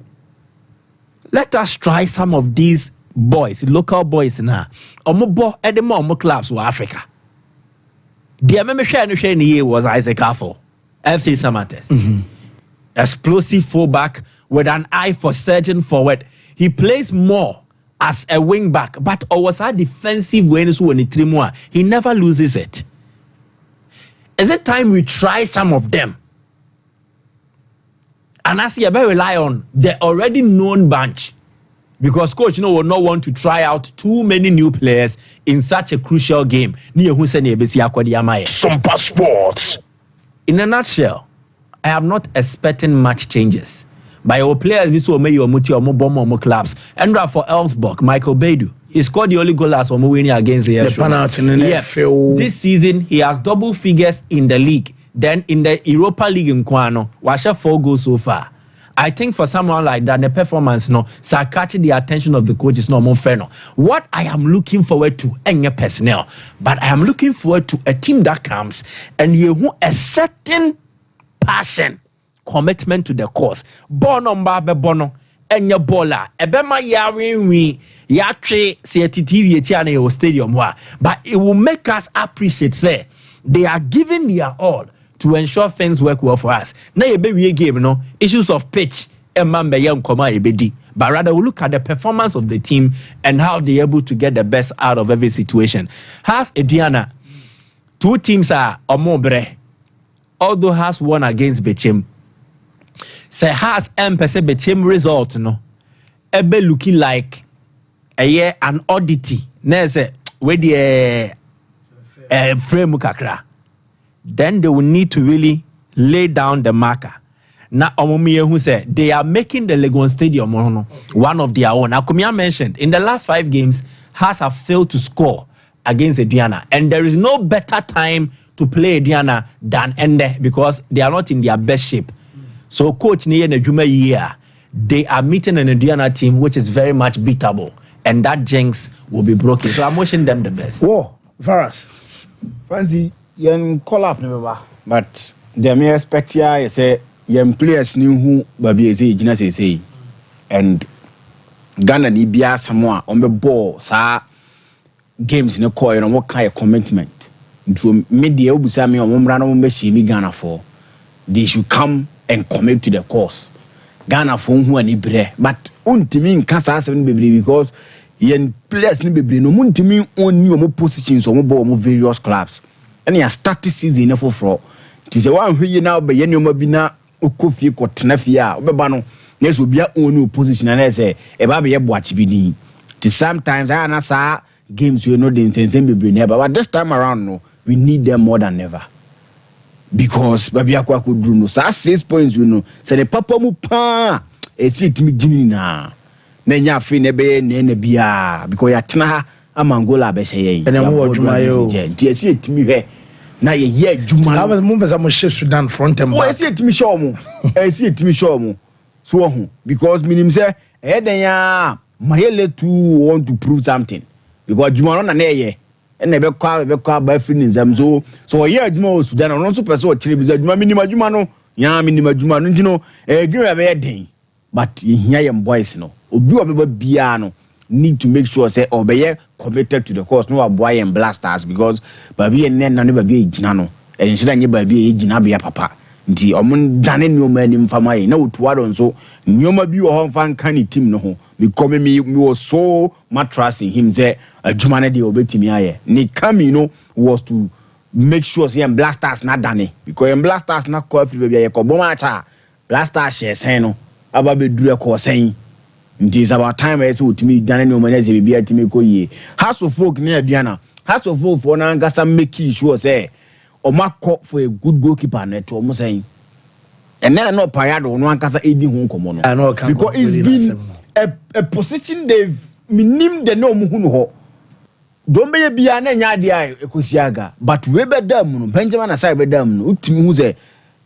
Let us try some of these boys, local boys now. Omobo edemo clubs for Africa. The member share year was Isaac Affle, FC Samates. Explosive fullback with an eye for surging forward. He plays more as a wing back, but always a defensive when he never loses it. Is it time we try some of them? And as you rely on the already known bunch, because coach will not want to try out too many new players in such a crucial game. Sompa Sports. In a nutshell, I am not expecting much changes. By our players, we saw Mayo Muti or Mobomo clubs. And for Elfsborg, Michael Beidou. He scored the only goal as winning against the penalty in the NFL. This season, he has double figures in the league. Then in the Europa League in Kwano, Washa 4 goals so far. I think for someone like that, the performance catching the attention of the coach is not more fair. What I am looking forward to, any personnel, but I am looking forward to a team that comes and you a certain passion, commitment to the cause. Bono mbabe bono, enye bola, ebema yarinwi, yatre CTV yetiane yo stadium wa, but it will make us appreciate, say, they are giving their all to ensure things work well for us. Now you be game, issues of pitch, but rather we look at the performance of the team and how they're able to get the best out of every situation. Has Ediana, 2 teams are Omobre, although has won against Bechem. Say has M-Pese Bechem result, ebe looking like an oddity. Neze, where the frame kakra. Then they will need to really lay down the marker. Now, who said they are making the Legon Stadium one of their own. Akumia mentioned in the last 5 games, Hearts have failed to score against Ediana, and there is no better time to play Ediana than Ende because they are not in their best shape. So, coach Niye Nejuma year, they are meeting an Ediana team which is very much beatable, and that jinx will be broken. So, I'm wishing them the best. Whoa, Varas, fancy. Yen call up never, but the mere expect ya say yen players knew who baby say Gina say, and Ghana ni bia samoa on the ball sa games in the core and what kind of commitment to media obusami on Mumrano Meshi Ghana for they should come and commit to the cause. Ghana for who and Ibre, but untimin Casa 7 baby because yen players ni baby no muntimin on new positions on various clubs. And he has started season for. It is a one who you now be any mobina ukufie ko tenafia obebano Yes, we be own position and I say e ba be watch bi ni. Sometimes I na sa games we know the intention be never, but this time around no, we need them more than ever. Because baby akwa could do no sa 6 points we know. Say the papa mu pa e si timi gini na. Na nya fe ne be ne bia because ya tena amangola be say yen. And then what juma yo. Ti si timi hwe. Na ye juma. I was move as she Sudan front and back. E si timi show mu. E si timi show mu. So ho because minim say e den ya Mahele too want to prove something because juma no na ye. And never call by friends so yeah juma Sudan no so person o kire bi juma minima juma no ya minima juma no ntino give me den but here yam boys no obi o be bia no need to make sure say obeye committed to the cause no aboy and blasters because baby en na no baby ejina no enhira nye baby ejina bia papa nti omon dane nyoma anim fama yi na otuwa don so nyoma bi wo ho fan kan team no ho because me was so much trust in him say adwuma na de obetimi aye ni kami no was to make sure say blasters na dane because blasters na call free baby aye ko boma cha blasters share sen no aba be dure ko sen nti is about time I say otimi dane no man say baby atimi ko yie house of folk na aduana house of folk for na ngasa make sure say o makọ for a good goalkeeper na to mo sen and then no parado no ankasa edi hu nkomo no because it's been a position they've minim de no mu hu no ho don be bia na nya de ai ekosiaga but we be dam no Benjamin asai be dam no utimi hu say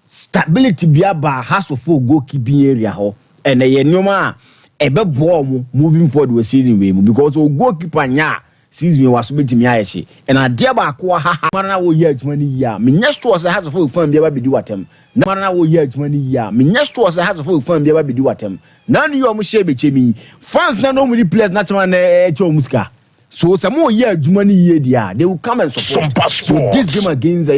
stability bia ba house of goalkeeping area ho and ye nyoma e be bo mu moving forward with season we because o goalkeeper nya season was betimi ayeche and ade ba ko ha na wo ye adwuma ni ya me nya store say house of fan bia ba bedi watem na wo ye adwuma ni ya me nya store say house of fan bia ba bedi watem na no yo mu share be chemi fans na no mu players na chama na echo muska so some more ye adwuma ni ye dia they will come and support Sompa so this game against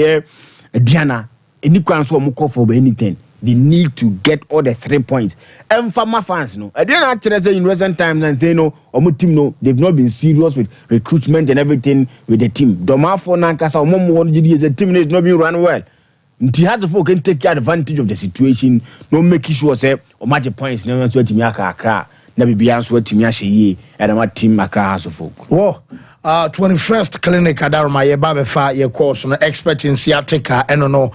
Diana any kwan so mu call for anything they need to get all the 3 points and for my fans no I didn't actually say in recent times and say no omo team no they've not been serious with recruitment and everything with the team doma for nankasa omo mo is a team that not been run well nti hard folk can take advantage of the situation no make sure say o match points na so team aka na bibia so team ahye and my team aka house folk 21st clinic adarma ye ba be fa ye course no expert in sciatica and no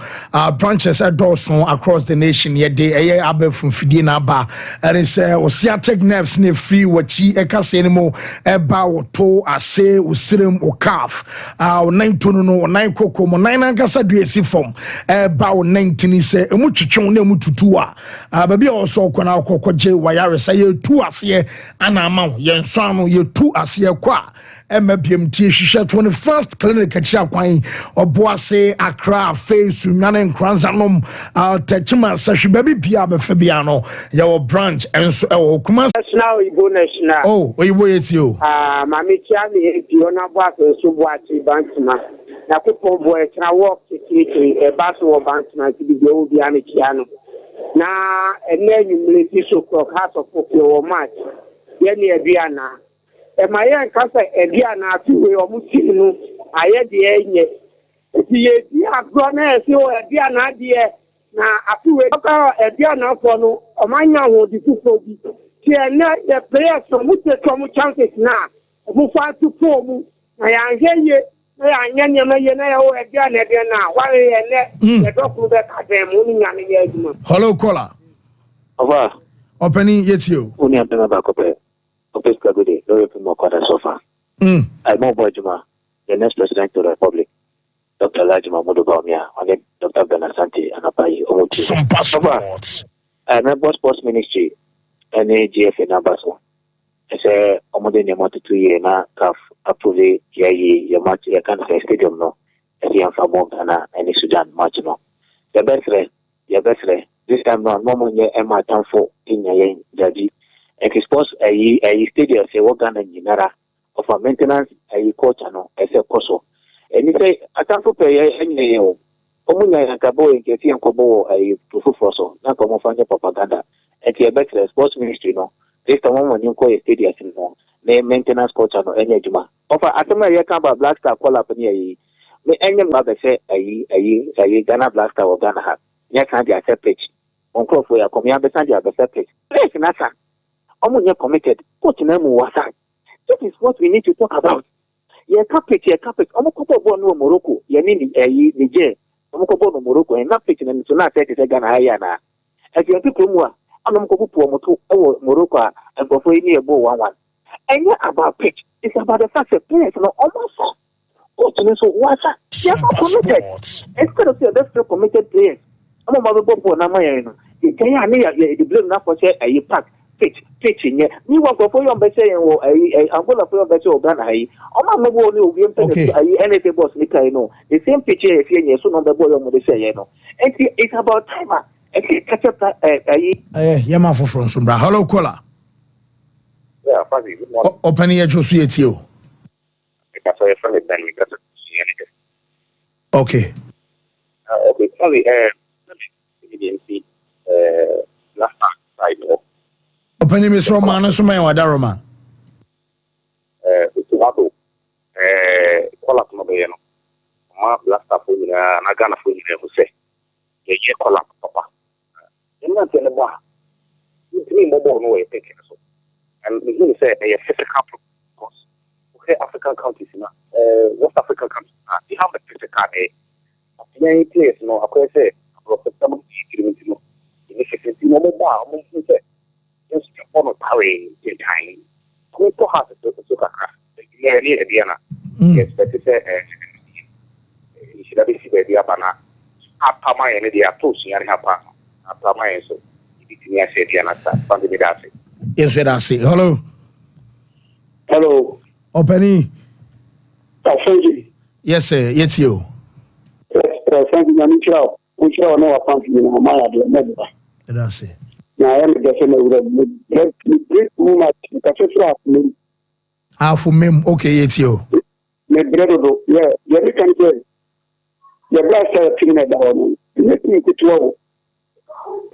branches adorson across the nation ye dey ye abe from fidie na ba and say o sciatic nerves ne free wachi e ka se mo e ba wo to ase o sirem o calf o 9 no 9 koko mo 9 ankasa du esi form e ba wo 19 se e mu twetwe na mu tutu a ba bia o so kona kokko je wayare say ye tu ase ana ama ye nso anu ye tu ase kwa MBMT Shisha 21st clinic at Chakwan or Boise Accra face Sunan Kranzanum Techima Sashi Baby Pia Fabiano your branch and so Kumas now you go national. Oh, where you wait you? Mammy Chami, Fiona Bass and Subwati Banksman. Now people boy can walk to a battle of Banksman to be the old Piano. Now and then you make so called House of Pokio match. Yenny Diana. My young cousin, Diana, two or Musino, I had the end. If you have gone as you are Diana, dear, now I feel a Diana for no, or my young would be too so. She and not the players from which the common chances now. Who fight to form. I am here, I am a Diana now. Why the doctor that had them moving on the hello, caller. Over. Opening yet you. Only have them back up. Okay, good day. No more quarter so far. I'm more Bojuma, the next president of the Republic, Dr. Lajima Modobaumia, and Dr. Benasanti and Apai Omochi. Sompa Sports. I'm a sports ministry, and AGF in Abaso. I say, Omodin Yamoto 2 years now, CAF approve your match, your country stadium, no, and the Amfamont and the Sudan match, no. Your best friend, this time now, no more Emma Tanfo in your daddy. And sports a stadium say what Ghana Jinara of a maintenance a coach no as a coso. And you say I can't pay any Omunya and Cabo and Keti and Kobo a Profufoso, not come off your propaganda. And your better sports ministry no. This the one when you call a stadium no name maintenance coach no any juma. Of a Atama Yakaba Black Star call up near ye. May any mother say a Ghana Black Star or Ghana hat. You can't be a separate. on call for your command beside your perspective. Place in Asa. Almost committed. Coach Nemo was that. That is what we need to talk about. Your carpet. Almost couple no Morocco. Your name is Niger. Almost couple Morocco and not pitching and to not take a Ghana Ayana. As your people more, I'm going to put Morocco and go for any above 1-1. And yet about pitch. It's about the fact that players are almost so what's that? They are not committed. Instead of saying they're committed players. I'm about to go for Namayano. You can't the blame now for say a pack pitching. You want to go for your better and I'm going to for your better Ghana. I'm not going to be anything boss Nikano. The same picture if you're so on the board of the say, you know. And it's about time. Catch up Yama for from Sumbra. Hello, caller. Yeah, Fuzzy, good morning. Open your just with you. Okay. Okay, sorry, last side. Open your Miss Roman and Sumay or Daroma. Call up Nobayano. Ma Blasta Funa, Nagana Funa, who say, ye call up Papa. You're not in the bar. You three mobile no way taking so. And he said, a physical because okay, African countries, West African countries, they have a physical many players, I could say, some just one of power in time. We to have to Diana. Yes, but it's you should have been the Abana. After my and the approach, and have after my so. Yes, Diana, something that. Yes, I say. Hello. Hello. Opening. Yes, sir. Yes, you. Thank you, which are no account in my idea. That's it. Now, I am the great woman because me. For me, okay, it's you. My brother, yeah, you can say. The blaster thing at the let me go to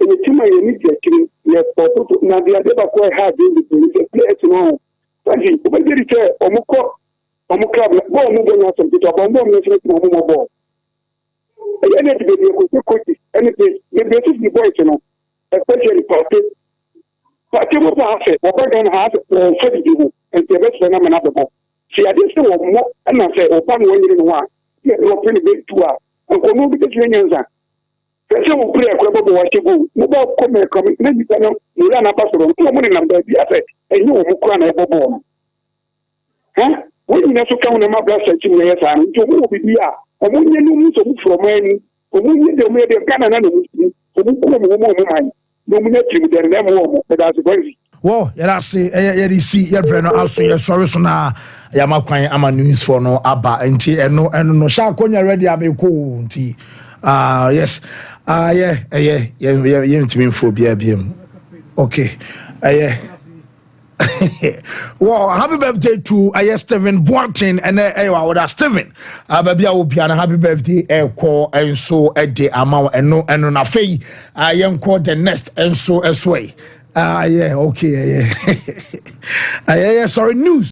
in the team, I need to kill your photo. Now, the other quite hard in the place to know. Thank you. But there is a Omuko, Omukab, go moving out of the top of the ball. And anything you could do, anything, you get the boy to know, especially party. But you will have it, or better than half for you, and the best of another ball. See, I didn't say more, and I said, oh, one when you didn't want. You're pretty big to her, and come over the Unions. Pese wo pray akwa bo wa chego mo ba come na bi kana mo la na pastor mo mo ni na ba bi afa enyi wo mo kura na ebo bo ha wo ni na so ka wo na ma bla search mo yesa no nti mo bi bia o mo nye no mu so mu from ani o mo nye de mo de kana na no mu o mo ko mo man no mo na tim de na mo mo da so kwanzi wo yara se yari si ya bre no aso ye sorry so na ya makwan ama news for no aba nti eno no sha konya ready abeko nti yes. Yeah, to me for BM. Okay. Well, happy birthday to Steven Boateng and Steven. Baby, I will be an happy birthday, call and so a day amount and no na fee. I am called the next and so as way. Okay, yeah. Sorry, news.